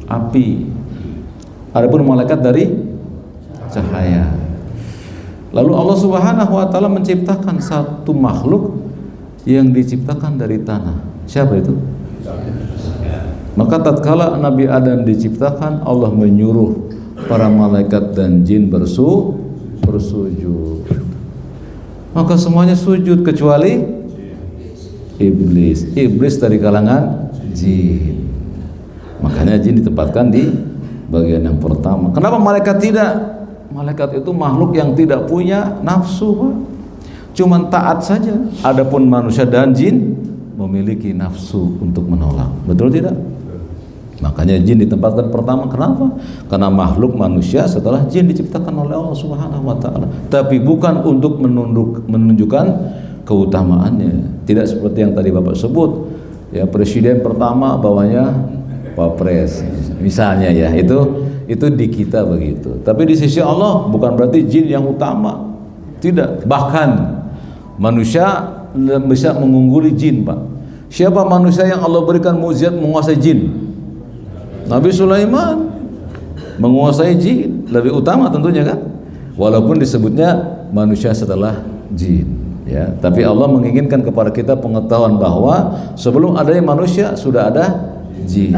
api. Adapun malaikat dari cahaya. Lalu Allah Subhanahu wa taala menciptakan satu makhluk yang diciptakan dari tanah. Siapa itu? Maka tatkala Nabi Adam diciptakan, Allah menyuruh para malaikat dan jin bersujud. Maka semuanya sujud kecuali iblis. Iblis dari kalangan jin. Makanya jin ditempatkan di bagian yang pertama. Kenapa malaikat tidak? Malaikat itu makhluk yang tidak punya nafsu, Pak. Cuman taat saja. Adapun manusia dan jin memiliki nafsu untuk menolak. Betul tidak? Makanya jin ditempatkan pertama. Kenapa? Karena makhluk manusia setelah jin diciptakan oleh Allah Subhanahu wa taala. Tapi bukan untuk menunjukkan keutamaannya. Tidak seperti yang tadi Bapak sebut. Ya, presiden pertama bawahnya Wapres. Misalnya ya, itu di kita begitu. Tapi di sisi Allah bukan berarti jin yang utama. Tidak. Bahkan manusia bisa mengungguli jin, Pak. Siapa manusia yang Allah berikan mukjizat menguasai jin? Nabi Sulaiman menguasai jin, lebih utama tentunya kan, walaupun disebutnya manusia setelah jin, ya. Tapi Allah menginginkan kepada kita pengetahuan bahwa sebelum adanya manusia sudah ada jin.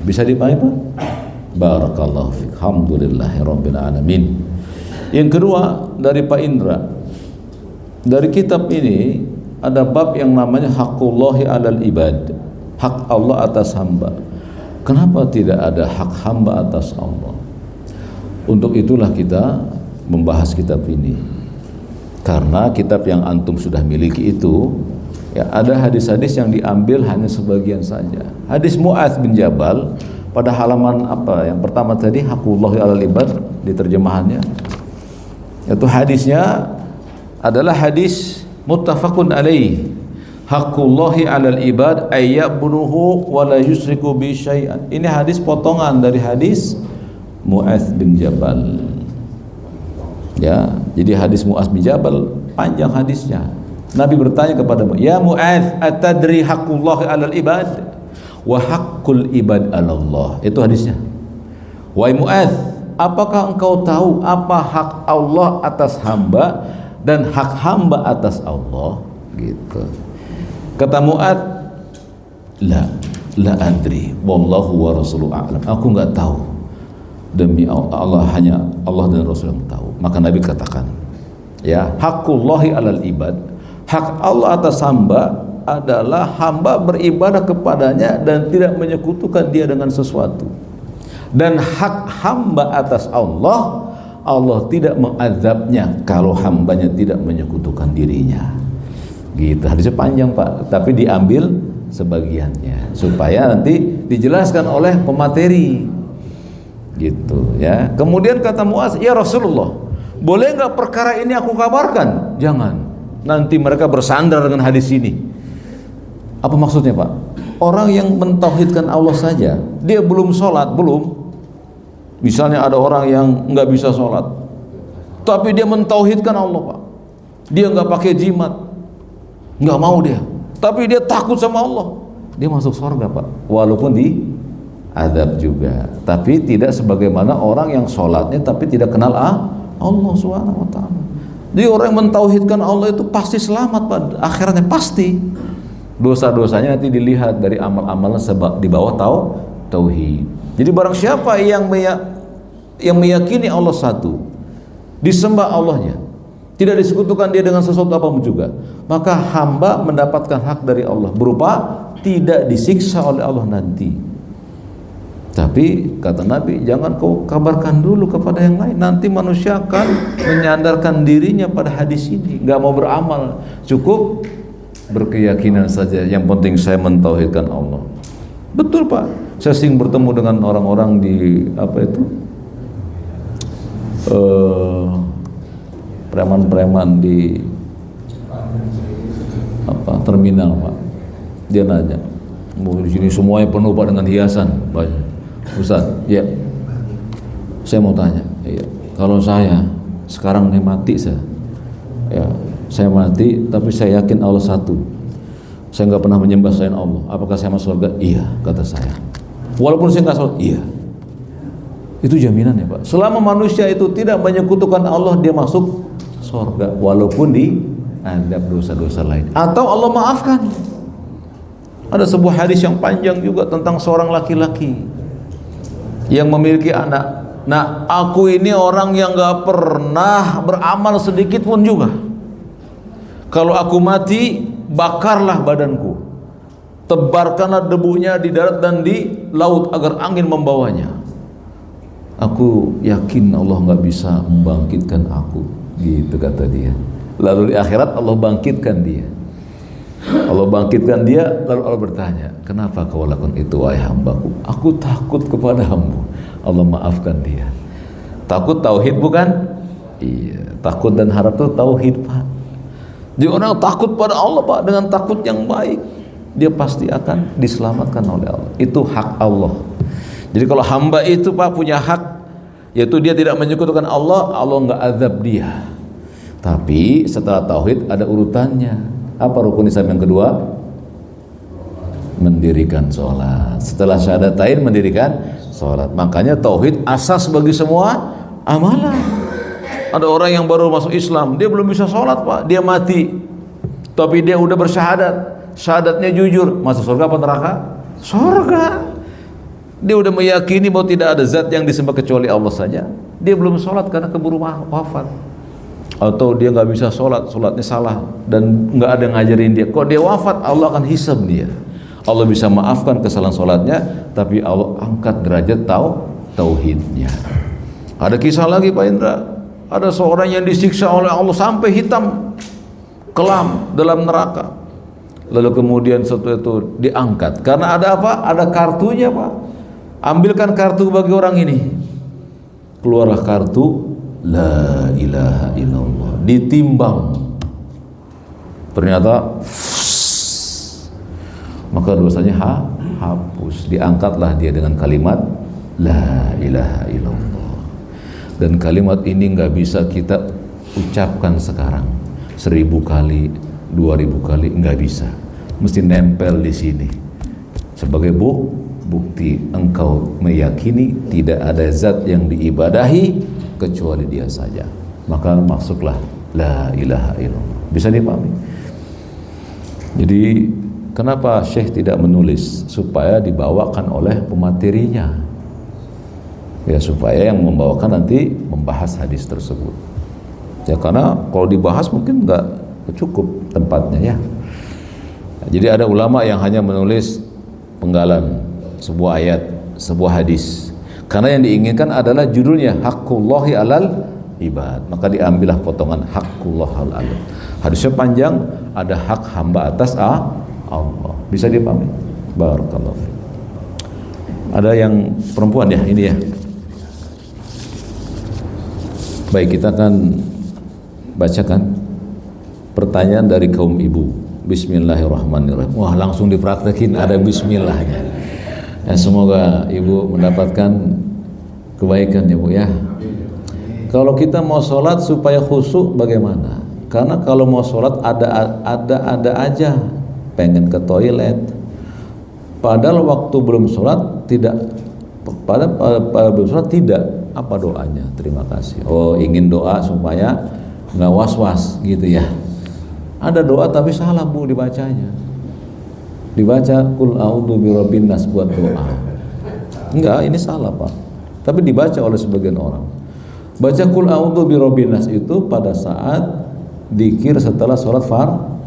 Bisa dipahami, Pak? Barakallahu fiik. Alhamdulillahirabbil alamin. Yang kedua dari Pak Indra, dari kitab ini ada bab yang namanya haqqullahi 'alal ibad, hak Allah atas hamba. Kenapa tidak ada hak hamba atas Allah? Untuk itulah kita membahas kitab ini. Karena kitab yang antum sudah miliki itu, ya, ada hadis-hadis yang diambil hanya sebagian saja. Hadis Mu'adz bin Jabal pada halaman apa? Yang pertama tadi haqqullahi 'alal ibad di terjemahannya. Itu hadisnya adalah hadis muttafaqun alaih. Haqqullahi 'alal ibad ayyabnuhu wa la yusriku bi syai'an. Ini hadis potongan dari hadis Mu'adz bin Jabal. Ya, jadi hadis Mu'adz bin Jabal panjang hadisnya. Nabi bertanya kepada Mu'adz, "Ya Mu'adz, atadri haqqullahi 'alal ibad wa haqqul ibad 'alallah?" Itu hadisnya. Wahai Mu'adz, apakah engkau tahu apa hak Allah atas hamba dan hak hamba atas Allah? Gitu. Kata Mu'adz, la adri, wallahu wa rasuluhu a'lam. Aku enggak tahu. Demi Allah, hanya Allah dan Rasul yang tahu. Maka Nabi katakan, ya, haqqullahi 'alal ibad, hak Allah atas hamba adalah hamba beribadah kepadanya dan tidak menyekutukan dia dengan sesuatu. Dan hak hamba atas Allah, Allah tidak mengazabnya kalau hambanya tidak menyekutukan dirinya. Gitu. Hadisnya panjang, Pak, tapi diambil sebagiannya supaya nanti dijelaskan oleh pemateri. Gitu, ya. Kemudian kata Mu'adz, "Ya Rasulullah, boleh nggak perkara ini aku kabarkan?" Jangan. Nanti mereka bersandar dengan hadis ini. Apa maksudnya, Pak? Orang yang mentauhidkan Allah saja, dia belum sholat, belum. Misalnya ada orang yang nggak bisa sholat, tapi dia mentauhidkan Allah, Pak. Dia nggak pakai jimat, nggak mau dia, tapi dia takut sama Allah, dia masuk surga, Pak, walaupun di azab juga, tapi tidak sebagaimana orang yang sholatnya tapi tidak kenal Allah Subhanahu wa ta'ala. Jadi orang yang mentauhidkan Allah itu pasti selamat, Pak, akhiratnya pasti. Dosa-dosanya nanti dilihat dari amal-amalnya di bawah tauhid. Jadi barang siapa yang meyakini Allah satu, disembah Allahnya, tidak disekutukan dia dengan sesuatu apapun juga, maka hamba mendapatkan hak dari Allah berupa tidak disiksa oleh Allah nanti. Tapi kata Nabi, jangan kau kabarkan dulu kepada yang lain, nanti manusia akan menyandarkan dirinya pada hadis ini, nggak mau beramal, cukup berkeyakinan saja. Yang penting saya mentauhidkan Allah. Betul, Pak. Saya sering bertemu dengan orang-orang di preman-preman di terminal, Pak. Dia nanya, mau di sini semuanya penuh, Pak, dengan hiasan, banyak. Ustaz, ya, saya mau tanya, ya, kalau saya sekarang nih mati, saya mati, tapi saya yakin Allah satu, saya nggak pernah menyembah selain Allah, apakah saya masuk surga? Iya, kata saya. Walaupun saya nggak sholat, iya. Itu jaminannya, Pak. Selama manusia itu tidak menyekutukan Allah, dia masuk surga, walaupun diadab dosa-dosa lain, atau Allah maafkan. Ada sebuah hadis yang panjang juga tentang seorang laki-laki yang memiliki anak. Nah, aku ini orang yang gak pernah beramal sedikit pun juga. Kalau aku mati, bakarlah badanku, tebarkanlah debunya di darat dan di laut agar angin membawanya. Aku yakin Allah gak bisa membangkitkan aku, gitu kata dia. Lalu di akhirat Allah bangkitkan dia. Allah bangkitkan dia, lalu Allah bertanya, kenapa kau lakukan itu, wahai hambaku? Aku takut kepada hamba. Allah maafkan dia. Takut tauhid bukan? Iya, takut dan harap itu tauhid, Pak. Jadi orang takut pada Allah, Pak, dengan takut yang baik, dia pasti akan diselamatkan oleh Allah. Itu hak Allah. Jadi kalau hamba itu, Pak, punya hak, yaitu dia tidak menyekutukan Allah, Allah nggak azab dia. Tapi setelah tauhid ada urutannya. Apa rukun Islam yang kedua? Mendirikan sholat. Setelah syahadatain mendirikan sholat. Makanya tauhid asas bagi semua amalan. Ada orang yang baru masuk Islam, dia belum bisa sholat, Pak, dia mati, tapi dia udah bersyahadat, syahadatnya jujur, masuk surga apa neraka? Surga. Dia udah meyakini bahwa tidak ada zat yang disembah kecuali Allah saja. Dia belum sholat karena keburu wafat, atau dia nggak bisa sholat, sholatnya salah dan nggak ada yang ngajarin dia. Kok dia wafat, Allah akan hisab dia. Allah bisa maafkan kesalahan sholatnya, tapi Allah angkat derajat tauhidnya. Ada kisah lagi, Pak Indra, ada seorang yang disiksa oleh Allah sampai hitam kelam dalam neraka. Lalu kemudian setelah itu diangkat karena ada apa? Ada kartunya, Pak. Ambilkan kartu bagi orang ini. Keluarlah kartu La ilaha illallah, ditimbang, ternyata maka dosanya hapus, diangkatlah dia dengan kalimat La ilaha illallah. Dan kalimat ini nggak bisa kita ucapkan sekarang 1000 kali, 2000 kali, nggak bisa, mesti nempel di sini sebagai bukti engkau meyakini tidak ada zat yang diibadahi kecuali dia saja, maka masuklah La ilaha illallah. Bisa dipahami? Jadi kenapa Syekh tidak menulis? Supaya dibawakan oleh pematerinya, ya, supaya yang membawakan nanti membahas hadis tersebut, ya, karena kalau dibahas mungkin nggak cukup tempatnya, ya. Jadi ada ulama yang hanya menulis penggalan sebuah ayat, sebuah hadis, karena yang diinginkan adalah judulnya Haqqullahi alal ibad, maka diambillah potongan Haqqullah alal ibad. Hadisnya panjang, ada hak hamba atas Allah. Bisa dipahami? Barakallahu fiik. Ada yang perempuan, ya, ini, ya. Baik, kita akan bacakan pertanyaan dari kaum ibu. Bismillahirrahmanirrahim. Wah, langsung dipraktekin, ada bismillahnya. Ya, semoga ibu mendapatkan kebaikan, ya, Bu, ya. Kalau kita mau sholat supaya khusyuk bagaimana? Karena kalau mau sholat ada aja pengen ke toilet. Padahal waktu belum sholat tidak. Pada belum sholat tidak. Apa doanya? Terima kasih. Oh, ingin doa supaya nggak was-was gitu ya. Ada doa tapi salah Bu dibacanya. Dibaca Qul a'udzu birabbin nas buat doa. Enggak, ini salah Pak. Tapi dibaca oleh sebagian orang. Baca Qul a'udzu birabbin nas itu pada saat dzikir setelah sholat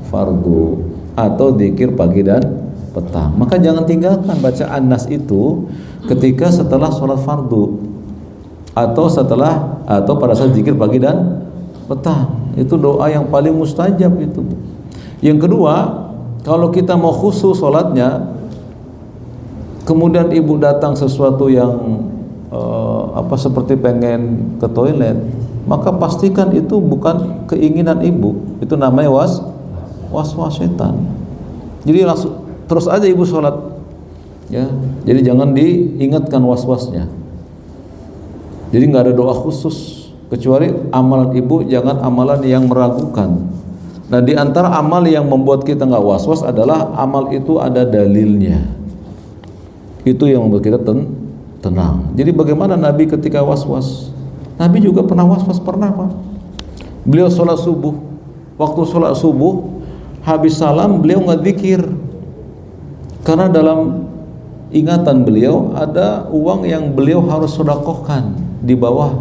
fardu atau dzikir pagi dan petang. Maka jangan tinggalkan baca an-nas itu ketika setelah sholat fardu atau pada saat dzikir pagi dan petang. Itu doa yang paling mustajab itu. Yang kedua, kalau kita mau khusyuk sholatnya, kemudian ibu datang sesuatu yang seperti pengen ke toilet, maka pastikan itu bukan keinginan ibu, itu namanya was-was setan. Jadi langsung terus aja ibu sholat, ya. Jadi jangan diingatkan was-wasnya. Jadi nggak ada doa khusus, kecuali amalan ibu jangan amalan yang meragukan. Nah, di antara amal yang membuat kita nggak was-was adalah amal itu ada dalilnya. Itu yang membuat kita tenang. Jadi bagaimana Nabi ketika was-was? Nabi juga pernah was-was, pernah Pak. Beliau sholat subuh. Waktu sholat subuh, habis salam beliau nggak zikir. Karena dalam ingatan beliau ada uang yang beliau harus sedekahkan di bawah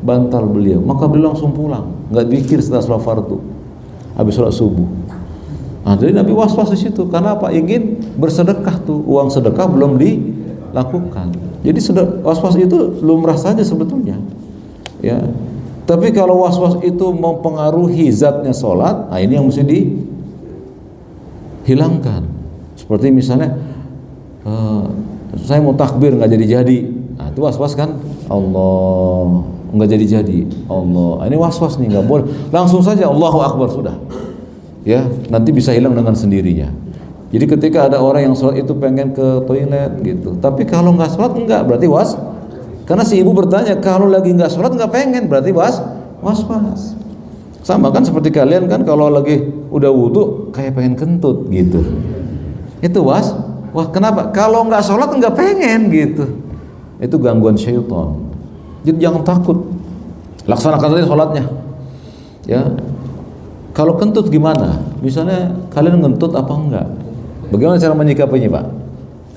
bantal beliau. Maka beliau langsung pulang, nggak zikir setelah sholat fardu. Habis sholat subuh. Nah, jadi Nabi was-was di situ. Karena apa? Ingin bersedekah tuh, uang sedekah belum dilakukan. Jadi was-was itu lumrah saja sebetulnya, ya. Tapi kalau was-was itu mempengaruhi zatnya sholat, nah ini yang mesti dihilangkan. Seperti misalnya, saya mau takbir nggak jadi-jadi, nah itu was-was kan? Allah, nggak jadi-jadi, Allah. Ini was-was nih, nggak boleh. Langsung saja Allahu Akbar sudah, ya. Nanti bisa hilang dengan sendirinya. Jadi ketika ada orang yang sholat itu pengen ke toilet gitu, tapi kalau nggak sholat enggak, berarti karena si ibu bertanya, kalau lagi nggak sholat nggak pengen, berarti was. Sama kan seperti kalian kan kalau lagi udah wudhu kayak pengen kentut gitu, itu wah kenapa? Kalau nggak sholat nggak pengen gitu, itu gangguan syaitan. Jadi jangan takut, laksanakan saja sholatnya, ya. Kalau kentut gimana? Misalnya kalian ngentut apa enggak? Bagaimana cara menyikapinya Pak?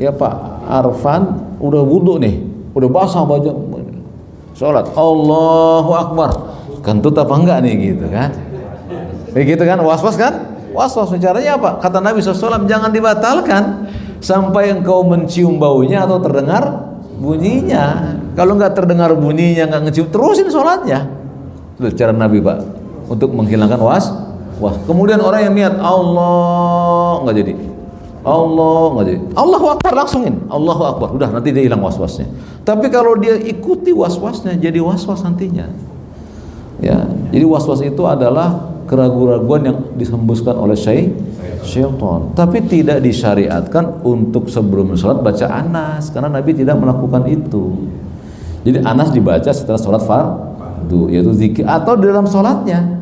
Ya Pak, Arfan udah wudhu nih, udah basah baju, sholat, Allahu Akbar, kentut apa enggak nih gitu kan? Begitu kan, was-was kan? Was-was, caranya apa? Kata Nabi SAW, jangan dibatalkan sampai engkau mencium baunya atau terdengar bunyinya. Kalau enggak terdengar bunyinya, enggak ngecium, terusin sholatnya. Itu cara Nabi Pak untuk menghilangkan was. Kemudian orang yang niat Allah enggak jadi, Allah nggak jadi, Allahu Akbar langsungin, Allahu Akbar, udah nanti dia hilang was-wasnya. Tapi kalau dia ikuti was-wasnya, jadi was-was nantinya. Ya, jadi was-was itu adalah keraguan-keraguan yang dihembuskan oleh syaitan. Tapi tidak disyariatkan untuk sebelum sholat baca anas, karena Nabi tidak melakukan itu. Jadi anas dibaca setelah sholat fardu, yaitu zikir atau di dalam sholatnya.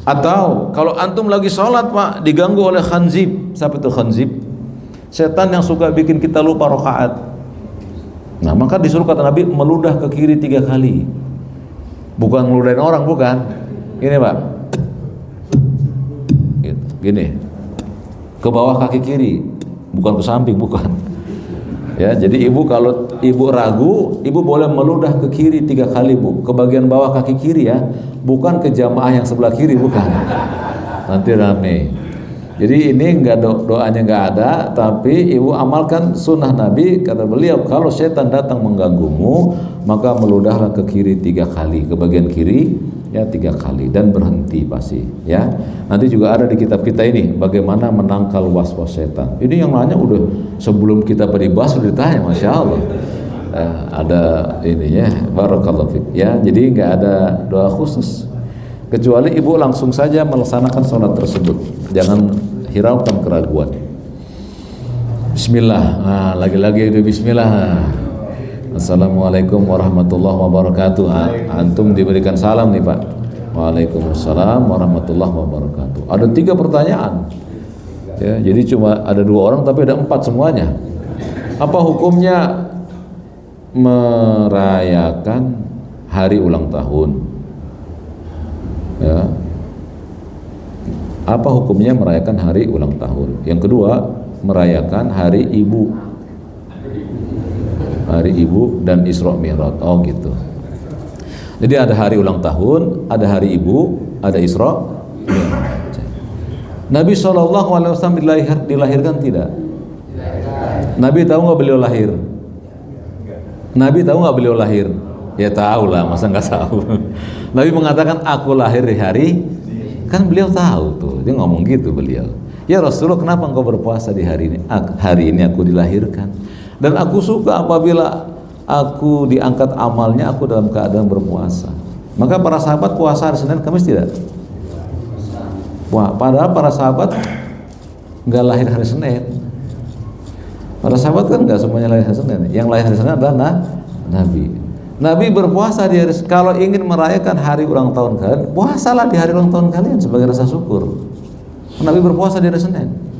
Atau kalau antum lagi sholat Pak, diganggu oleh khanzib. Siapa itu khanzib? Setan yang suka bikin kita lupa rakaat. Nah, maka disuruh kata Nabi meludah ke kiri 3 kali. Bukan ngeludahin orang, bukan. Gini Pak, gini, ke bawah kaki kiri, bukan ke samping, bukan. Ya, jadi ibu kalau ibu ragu, ibu boleh meludah ke kiri 3 kali Bu, ke bagian bawah kaki kiri ya, bukan ke jamaah yang sebelah kiri, bukan. Nanti rame. Jadi ini enggak doanya enggak ada, tapi ibu amalkan sunnah Nabi. Kata beliau, kalau setan datang mengganggumu, maka meludahlah ke kiri 3 kali, ke bagian kiri ya 3 kali dan berhenti pasti ya. Nanti juga ada di kitab kita ini bagaimana menangkal was-was setan. Ini yang nanya udah sebelum kita beribas sudah ditanya, Masya Allah. Ada ininya, barakallahu fik ya. Jadi nggak ada doa khusus, kecuali ibu langsung saja melaksanakan sholat tersebut, jangan hiraukan keraguan. Bismillah, nah, lagi-lagi itu Bismillah. Assalamualaikum warahmatullahi wabarakatuh. Antum diberikan salam nih Pak. Waalaikumsalam warahmatullahi wabarakatuh. Ada 3 pertanyaan. Ya, jadi cuma ada 2 orang tapi ada 4 semuanya. Apa hukumnya merayakan hari ulang tahun? Ya. Apa hukumnya merayakan hari ulang tahun? Yang kedua, merayakan hari ibu. Hari ibu dan Isra Mi'raj. Oh gitu. Jadi ada hari ulang tahun, ada hari ibu, ada Isra Mi'raj. Nabi SAW dilahirkan tidak? Nabi tahu nggak beliau lahir? Nabi tahu nggak beliau lahir? Ya tahu lah, masa nggak tahu? Nabi mengatakan aku lahir di hari, kan beliau tahu tuh, dia ngomong gitu beliau. Ya Rasulullah, kenapa engkau berpuasa di hari ini? Hari ini aku dilahirkan. Dan aku suka apabila aku diangkat amalnya, aku dalam keadaan berpuasa. Maka para sahabat puasa hari Senin, Kamis tidak? Wah, padahal para sahabat nggak lahir hari Senin. Para sahabat kan nggak semuanya lahir hari Senin. Yang lahir hari Senin adalah Nabi. Nabi berpuasa di hari. Kalau ingin merayakan hari ulang tahun kalian, puasalah di hari ulang tahun kalian sebagai rasa syukur. Nabi berpuasa di hari Senin.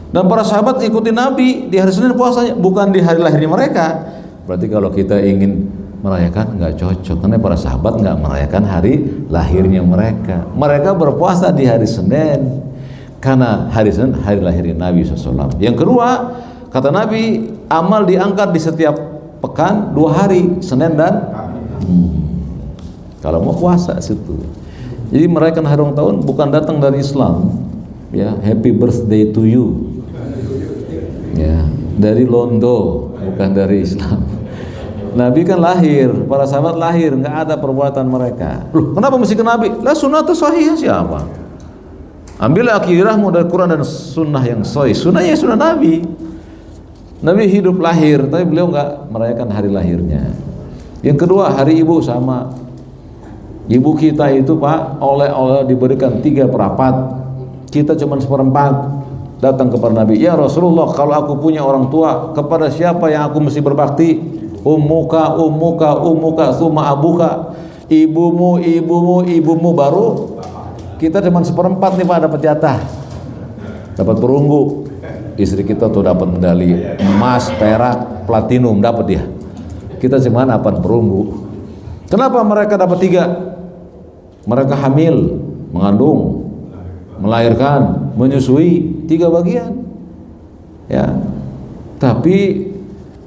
Dan para sahabat ikuti Nabi di hari Senin puasanya, bukan di hari lahirnya mereka. Berarti kalau kita ingin merayakan nggak cocok, karena para sahabat nggak merayakan hari lahirnya mereka. Mereka berpuasa di hari Senin karena hari Senin hari lahirnya Nabi SAW. Yang kedua, kata Nabi, amal diangkat di setiap pekan 2 hari, Senin dan kalau mau puasa situ. Jadi merayakan hari ulang tahun bukan datang dari Islam. Ya, happy birthday to you. Ya, dari Londo, bukan dari Islam. Nabi kan lahir, para sahabat lahir, nggak ada perbuatan mereka. Loh, kenapa mesti ke Nabi? Lah sunnah itu sahih siapa? Ambil akidahmu dari Quran dan sunnah yang sahih. Sunnahnya sunnah Nabi. Nabi hidup lahir, tapi beliau nggak merayakan hari lahirnya. Yang kedua, hari ibu sama. Ibu kita itu Pak, oleh diberikan 3/4. Kita cuma 1/4. Datang kepada Nabi, ya Rasulullah, kalau aku punya orang tua, kepada siapa yang aku mesti berbakti? Ummuka, summa abuka. Ibumu baru. Kita cuma 1/4 nih Pak, dapat jatah, dapat perunggu. Istri kita tuh dapat medali emas, perak, platinum, dapat dia. Kita cuma 8 perunggu. Kenapa mereka dapat 3? Mereka hamil, mengandung, melahirkan, menyusui, 3 bagian. Ya. Tapi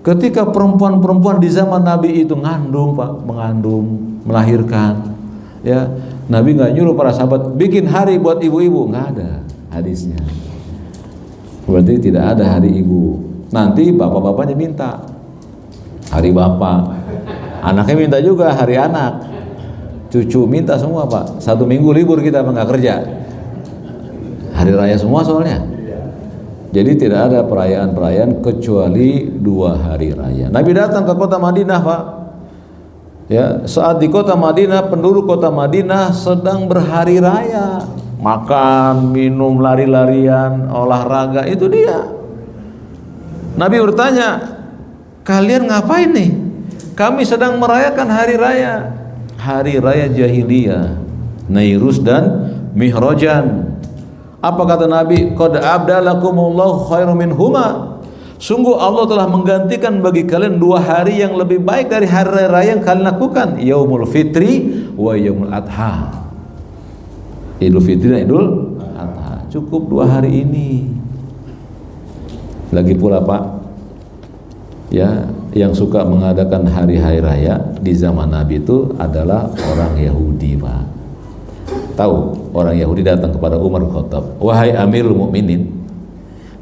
ketika perempuan-perempuan di zaman Nabi itu ngandung Pak, mengandung, melahirkan, ya, Nabi nggak nyuruh para sahabat bikin hari buat ibu-ibu, nggak ada hadisnya. Berarti tidak ada hari ibu. Nanti bapak-bapaknya minta hari bapak, anaknya minta juga hari anak, cucu minta semua Pak. 1 minggu libur kita nggak kerja, hari raya semua soalnya. Jadi tidak ada perayaan-perayaan kecuali 2 hari raya. Nabi datang ke kota Madinah Pak. Ya, saat di kota Madinah, penduduk kota Madinah sedang berhari raya, makan, minum, lari-larian, olahraga, itu dia. Nabi bertanya, kalian ngapain nih? Kami sedang merayakan hari raya jahiliyah, Nairus dan Mihrajan. Apa kata Nabi? Qad abdalakumullahu khairum minhuma. Sungguh Allah telah menggantikan bagi kalian 2 hari yang lebih baik dari hari raya yang kalian lakukan, Yaumul Fitri wa Yaumul Adha. Idul Fitri dan Idul Adha. Cukup 2 hari ini. Lagi pula Pak, ya, yang suka mengadakan hari-hari raya di zaman Nabi itu adalah orang Yahudi Pak. Tahu, orang Yahudi datang kepada Umar bin Khattab, wahai Amirul Mukminin,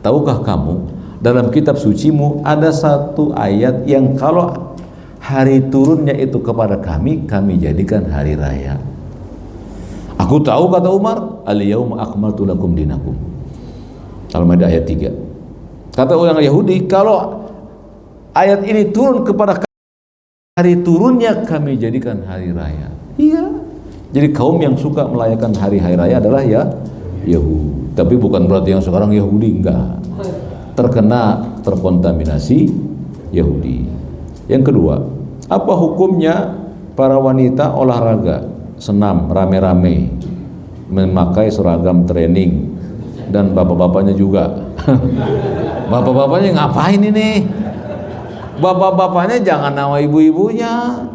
tahukah kamu dalam kitab sucimu ada 1 ayat yang kalau hari turunnya itu kepada kami jadikan hari raya. Aku tahu, kata Umar, al-yauma akmaltu lakum dinakum. Al-Maidah ayat 3. Kata orang Yahudi, kalau ayat ini turun kepada kami, hari turunnya kami jadikan hari raya. Iya. Jadi kaum yang suka merayakan hari-hari raya adalah ya Yahudi. Tapi bukan berarti yang sekarang Yahudi, enggak. Terkontaminasi Yahudi. Yang kedua, Apa hukumnya para wanita olahraga senam rame-rame memakai seragam training dan bapak-bapaknya juga? Bapak-bapaknya ngapain ini? Bapak-bapaknya jangan nama ibu-ibunya,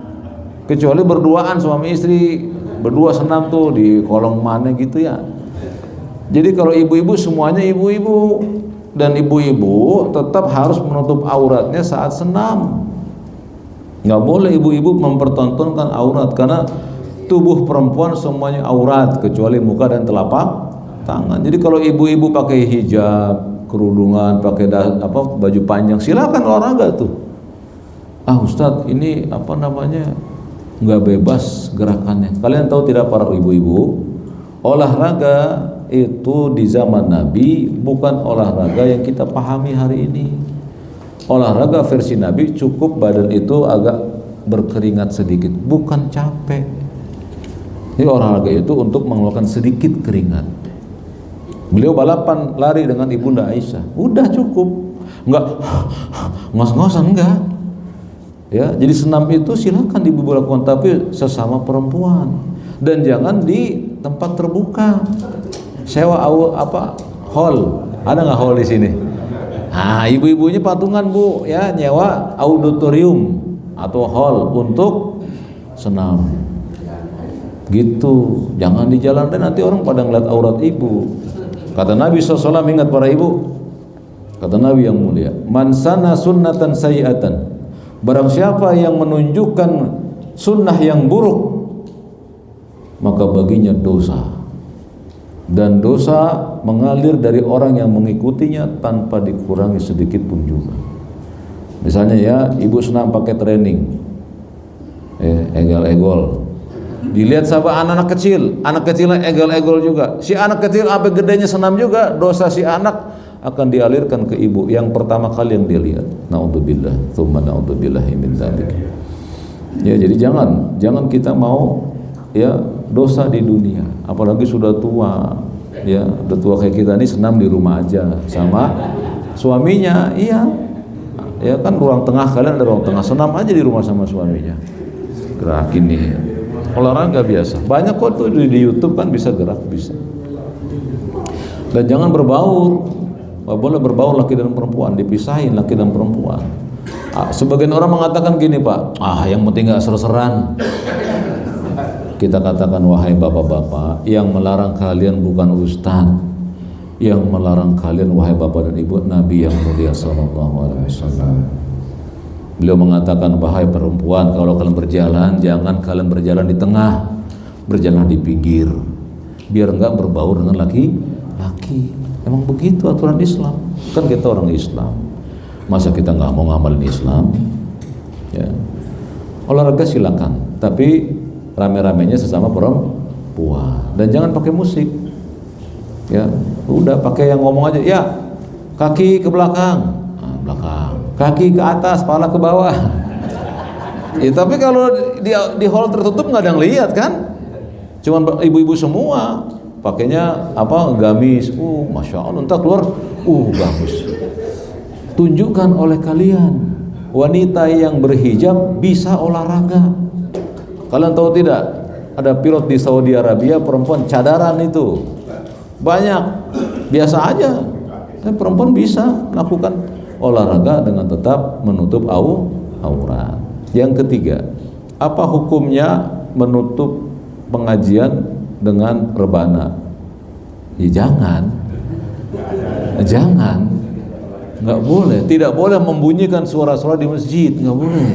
kecuali berduaan suami istri berdua senam tuh di kolong mana gitu ya. Jadi kalau ibu-ibu semuanya ibu-ibu, dan ibu-ibu tetap harus menutup auratnya saat senam. Nggak boleh ibu-ibu mempertontonkan aurat, karena tubuh perempuan semuanya aurat kecuali muka dan telapak tangan. Jadi kalau ibu-ibu pakai hijab, kerudungan, pakai baju panjang, silakan olahraga tuh. Ustadz ini nggak bebas gerakannya. Kalian tahu tidak para ibu-ibu, olahraga itu di zaman Nabi bukan olahraga yang kita pahami hari ini. Olahraga versi Nabi cukup badan itu agak berkeringat sedikit, bukan capek. Jadi olahraga itu untuk mengeluarkan sedikit keringat. Beliau balapan lari dengan ibunda Aisyah, udah cukup, nggak ngos-ngosan enggak. Ya, jadi senam itu silakan ibu lakukan, tapi sesama perempuan, dan jangan di tempat terbuka. Sewa hall, ada nggak hall di sini? Ibu-ibunya patungan bu, ya nyewa auditorium atau hall untuk senam. Gitu, jangan di jalan dan nanti orang pada ngeliat aurat ibu. Kata Nabi SAW, ingat para ibu, kata Nabi yang mulia, man sana sunnatan sayyi'atan, barang siapa yang menunjukkan sunnah yang buruk, maka baginya dosa, dan dosa mengalir dari orang yang mengikutinya tanpa dikurangi sedikit pun juga. Misalnya ya, ibu senam pakai training, egol-egol, dilihat sama anak-anak kecilnya egol-egol juga. Si anak kecil sampai gedenya senam juga, dosa si anak akan dialirkan ke ibu yang pertama kali yang dia lihat. Naudzubillah, tsumma naudzubillahi min dzalik. Ya, jadi jangan kita mau ya dosa di dunia, apalagi sudah tua. Ya, udah tua kayak kita ini senam di rumah aja sama suaminya. Iya. Ya kan ruang tengah, kalian ada ruang tengah, senam aja di rumah sama suaminya. Gerakin nih. Olahraga biasa. Banyak kok tuh di YouTube kan bisa gerak, bisa. Dan jangan berbaur. Nggak boleh berbaur laki dan perempuan, dipisahin laki dan perempuan. Sebagian orang mengatakan gini, Pak, yang penting nggak ser-seran. Kita katakan, wahai bapak-bapak, yang melarang kalian bukan ustaz, yang melarang kalian wahai bapak dan ibu, Nabi yang mulia sallallahu alaihi wasallam. Beliau mengatakan, wahai perempuan, kalau kalian berjalan, jangan kalian berjalan di tengah, berjalan di pinggir, biar enggak berbaur dengan laki-laki. Emang begitu aturan Islam. Kan kita orang Islam, masa kita nggak mau ngamalin Islam? Ya. Olahraga silakan, tapi rame-ramenya sesama perempuan, dan jangan pakai musik. Ya, udah pakai yang ngomong aja. Ya, kaki ke belakang, belakang, kaki ke atas, kepala ke bawah. Ya, tapi kalau di hall tertutup nggak ada yang lihat kan? Cuman ibu-ibu semua pakainya gamis. Masya Allah, entar keluar, bagus. Tunjukkan oleh kalian, wanita yang berhijab bisa olahraga. Kalian tahu tidak? Ada pilot di Saudi Arabia perempuan cadaran itu banyak, biasa aja. Dan perempuan bisa melakukan olahraga dengan tetap menutup aurat. Yang ketiga, apa hukumnya menutup pengajian dengan rebana? Ya jangan, nggak boleh. Tidak boleh membunyikan suara-suara di masjid, nggak boleh.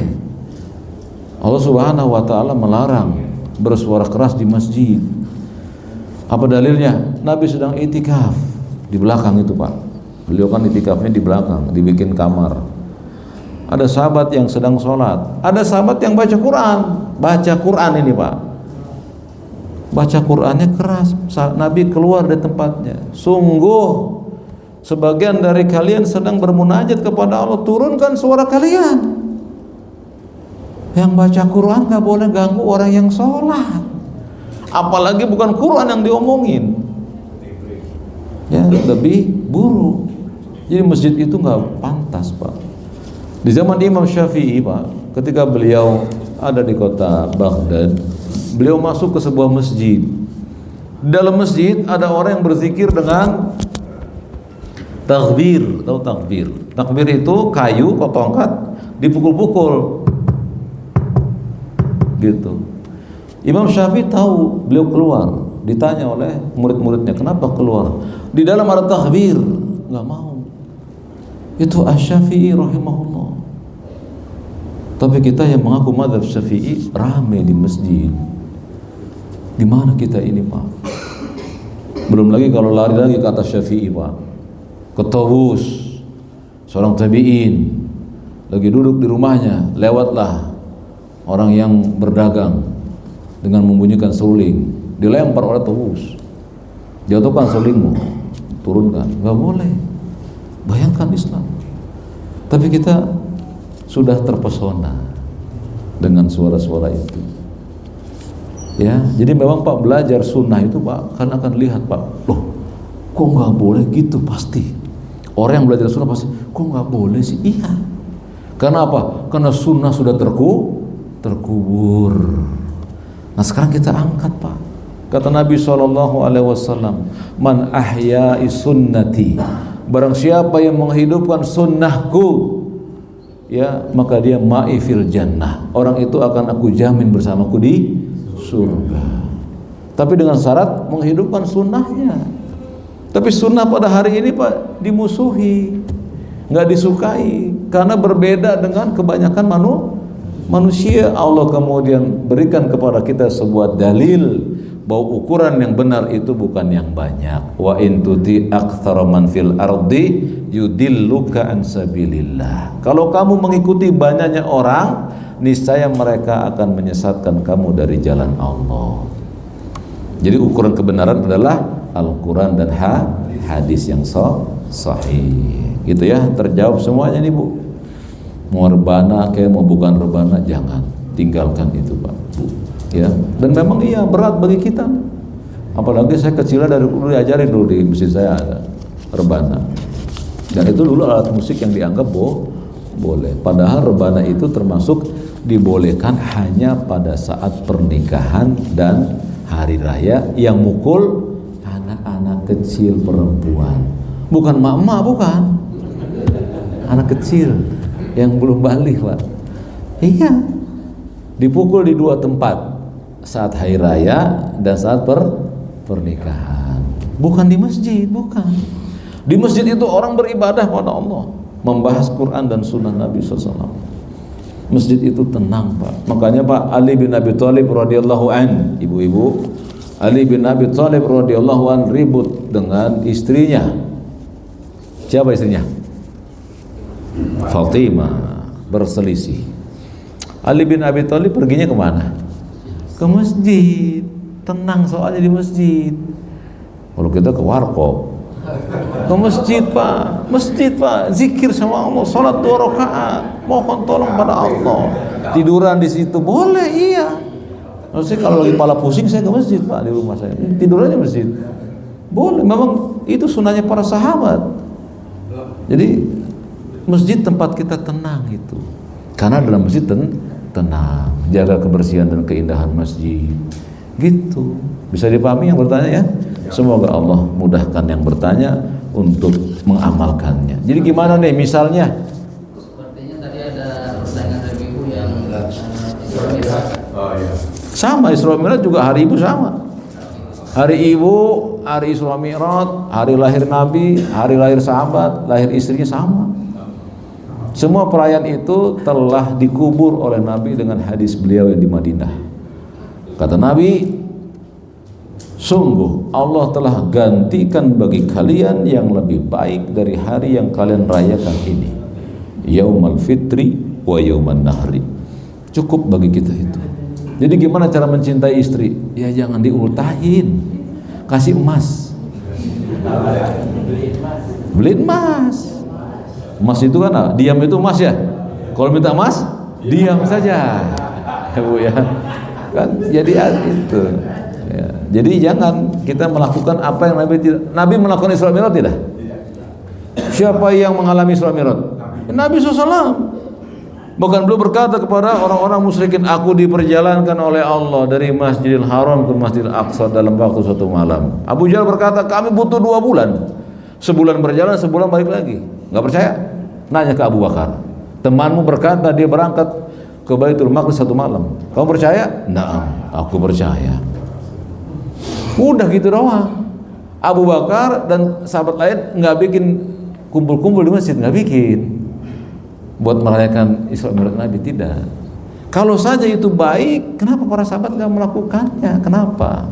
Allah Subhanahu wa Ta'ala melarang bersuara keras di masjid. Apa dalilnya? Nabi sedang itikaf di belakang itu, Pak. Beliau kan itikafnya di belakang, dibikin kamar. Ada sahabat yang sedang sholat, ada sahabat yang baca Quran ini, Pak. Baca Qurannya keras. Nabi keluar dari tempatnya. Sungguh sebagian dari kalian sedang bermunajat kepada Allah, turunkan suara kalian. Yang baca Quran nggak boleh ganggu orang yang sholat, apalagi bukan Quran yang diomongin. Ya, lebih buruk. Jadi masjid itu nggak pantas, Pak. Di zaman Imam Syafi'i, Pak, ketika beliau ada di kota Baghdad, beliau masuk ke sebuah masjid. Dalam masjid ada orang yang berzikir dengan takbir. Tahu takbir? Takbir itu kayu atau tongkat dipukul-pukul gitu. Imam Syafi'i tahu, beliau keluar, ditanya oleh murid-muridnya, kenapa keluar? Di dalam ada takbir, nggak mau. Itu Asy-Syafi'i rahimahullah. Tapi kita yang mengaku mazhab Syafi'i rame di masjid. Di mana kita ini, Pak? Belum lagi kalau lari lagi ke atas Syafi'i, Pak. Ke Tawus, seorang tabi'in, lagi duduk di rumahnya, lewatlah orang yang berdagang dengan membunyikan suling, dilempar oleh Tawus. Jatuhkan sulingmu, turunkan. Nggak boleh. Bayangkan Islam. Tapi kita sudah terpesona dengan suara-suara itu. Ya, jadi memang Pak belajar sunnah itu Pak, kan akan lihat Pak, loh, kok nggak boleh gitu pasti. Orang yang belajar sunnah pasti, kok nggak boleh sih? Iya. Karena apa? Karena sunnah sudah terkubur. Nah sekarang kita angkat Pak. Kata Nabi SAW, man ahya'i sunnati, barang siapa yang menghidupkan sunnahku, ya maka dia ma'i fil jannah, orang itu akan aku jamin bersamaku di surga. Tapi dengan syarat menghidupkan sunnahnya. Tapi sunnah pada hari ini Pak dimusuhi, nggak disukai, karena berbeda dengan kebanyakan manusia. Allah kemudian berikan kepada kita sebuah dalil bahwa ukuran yang benar itu bukan yang banyak. Wa in tuti aktsara man fil ardi yudilluka an sabilillah. Kalau kamu mengikuti banyaknya orang, niscaya mereka akan menyesatkan kamu dari jalan Allah. Jadi ukuran kebenaran adalah Al-Quran dan hadis yang sahih. Gitu ya, terjawab semuanya nih Bu. Mau rebana kayak mau bukan rebana, jangan tinggalkan itu Pak Bu. Ya, dan memang iya berat bagi kita. Apalagi saya kecilnya dari dulu diajarin dulu di masjid saya ada rebana. Dan itu dulu alat musik yang dianggap boleh. Padahal rebana itu termasuk dibolehkan hanya pada saat pernikahan dan hari raya yang mukul anak-anak kecil perempuan. Bukan mak-mak, bukan. Anak kecil yang belum balik Pak. Iya. Dipukul di dua tempat, saat hari raya dan saat pernikahan. Bukan di masjid, bukan. Di masjid itu orang beribadah pada Allah, membahas Quran dan sunnah Nabi SAW. Masjid itu tenang Pak. Makanya Pak Ali bin Abi Thalib radhiyallahu an, ibu-ibu, Ali bin Abi Thalib radhiyallahu an ribut dengan istrinya. Siapa istrinya? Fatimah, berselisih. Ali bin Abi Thalib perginya kemana? Ke masjid. Tenang soalnya di masjid. Kalau kita ke warkop, ke masjid Pak. Masjid Pak, zikir sama Allah, salat 2 rakaat, mohon tolong pada Allah. Tiduran di situ boleh, iya. Maksudnya kalau lagi kepala pusing saya ke masjid Pak, di rumah saya. Tidurannya masjid. Boleh, memang itu sunnahnya para sahabat. Jadi masjid tempat kita tenang itu. Karena dalam masjid tenang, jaga kebersihan dan keindahan masjid. Gitu. Bisa dipahami yang bertanya ya? Semoga Allah mudahkan yang bertanya untuk mengamalkannya. Jadi gimana nih misalnya? Sepertinya tadi ada pertanyaan dari Ibu yang Isra Mi'raj. Oh iya. Sama, Isra Mi'raj juga hari Ibu sama. Hari Ibu, hari Isra Mi'raj, hari lahir Nabi, hari lahir sahabat, lahir istrinya sama. Semua perayaan itu telah dikubur oleh Nabi dengan hadis beliau yang di Madinah. Kata Nabi, sungguh Allah telah gantikan bagi kalian yang lebih baik dari hari yang kalian rayakan ini, Yaumal Fitri wa Yauman Nahri. Cukup bagi kita itu. Jadi gimana cara mencintai istri? Ya jangan diultahin, kasih emas, beliin emas. Emas itu kan, diam itu emas ya. Kalau minta emas, diam saja, ya Bu ya. Kan jadi itu. Ya. Jadi jangan kita melakukan apa yang Nabi tidak. Nabi melakukan Isra Mi'raj tidak? Siapa yang mengalami Isra Mi'raj? Nabi SAW. Bahkan beliau berkata kepada orang-orang musyrikin, aku diperjalankan oleh Allah dari Masjidil Haram ke Masjidil Aqsa dalam waktu 1 malam. Abu Jahal berkata, kami butuh 2 bulan. Sebulan berjalan, sebulan balik lagi. Nggak percaya? Nanya ke Abu Bakar. Temanmu berkata dia berangkat ke Baitul Maqdis 1 malam. Kamu percaya? Naam, aku percaya. Udah gitu doang. Abu Bakar dan sahabat lain nggak bikin kumpul-kumpul di masjid, nggak bikin buat merayakan Isra Mi'raj Nabi, tidak. Kalau saja itu baik, kenapa para sahabat nggak melakukannya? Kenapa?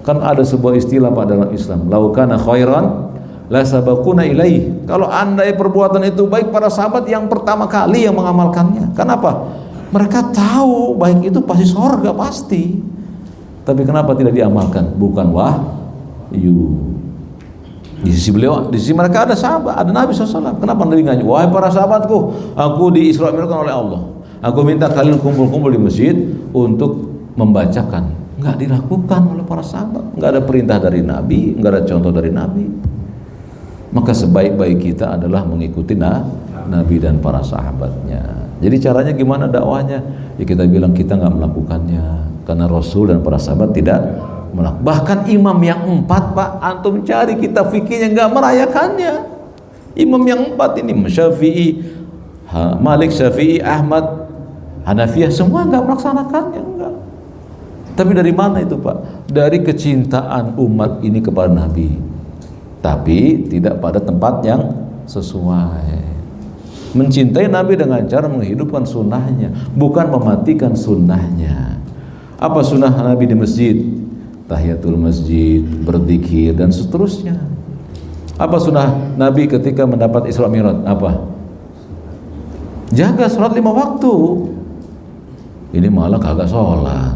Kan ada sebuah istilah Pak dalam Islam, laukana khairan la sabaquna ilaih. Kalau andai perbuatan itu baik, para sahabat yang pertama kali yang mengamalkannya. Kenapa? Mereka tahu baik itu pasti surga, pasti. Tapi kenapa tidak diamalkan? Bukan wahyu. Di sisi beliau, di sisi mereka ada sahabat, ada Nabi SAW. Kenapa Nabi nggak? Wahai para sahabatku, aku di Isra Mi'rajkan oleh Allah. Aku minta kalian kumpul-kumpul di masjid untuk membacakan. Nggak dilakukan oleh para sahabat. Nggak ada perintah dari Nabi, nggak ada contoh dari Nabi. Maka sebaik-baik kita adalah mengikuti Nabi dan para sahabatnya. Jadi caranya gimana dakwahnya? Ya kita bilang kita nggak melakukannya karena Rasul dan para sahabat tidak melakukan. Bahkan imam yang 4 Pak, antum cari kitab fikihnya nggak merayakannya. Imam yang 4 ini Syafi'i, Malik, Syafi'i, Ahmad, Hanafiyah, semua nggak melaksanakannya, enggak. Tapi dari mana itu Pak? Dari kecintaan umat ini kepada Nabi, tapi tidak pada tempat yang sesuai. Mencintai Nabi dengan cara menghidupkan sunnahnya, bukan mematikan sunnahnya. Apa sunnah Nabi di masjid? Tahiyatul masjid, berzikir dan seterusnya. Apa sunnah Nabi ketika mendapat Isra Mi'raj? Apa? Jaga sholat 5 waktu. Ini malah kagak sholat.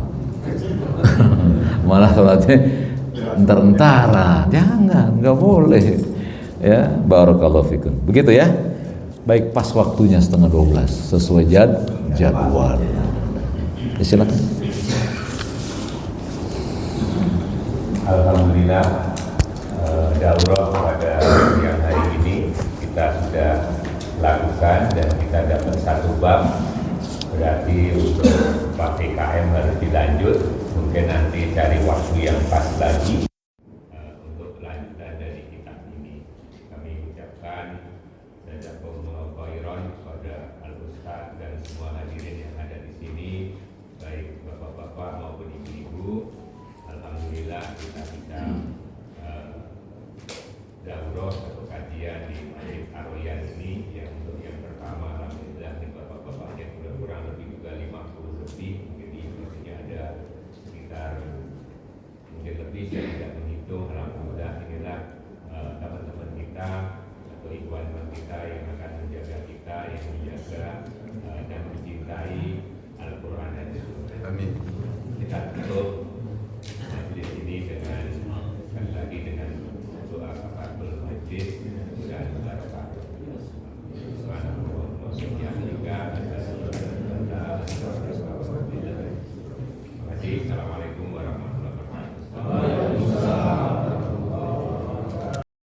Malah sholatnya entar-entaran. Jangan, nggak boleh. Ya, barakallahu fikum. Begitu ya. Baik, pas waktunya 11:30 sesuai jadwal. Ya, silakan. Alhamdulillah, daurah pada siang hari ini kita sudah lakukan dan kita dapat 1 bab. Berarti untuk PKM harus dilanjut. Mungkin nanti cari waktu yang pas lagi untuk kelanjutan dari kitab ini. Kami ucapkan jazakumullahu khairan kepada Al-Ustaz dan semua hadirin yang ada di sini, baik bapak-bapak maupun ibu-ibu. Alhamdulillah kita bisa daurah atau kajian di Masjid Ar-Royan ini yang untuk yang pertama. Alhamdulillah ini bapak-bapak yang kurang lebih juga 50 lebih, mungkin di Indonesia ada sekitar mungkin lebih, saya tidak menghitung. Alhamdulillah inilah teman-teman kita atau ikhwan kita yang akan menjaga kita, yang menjaga dan mencintai Al-Quran dan Sunnah. Amin. Kita tutup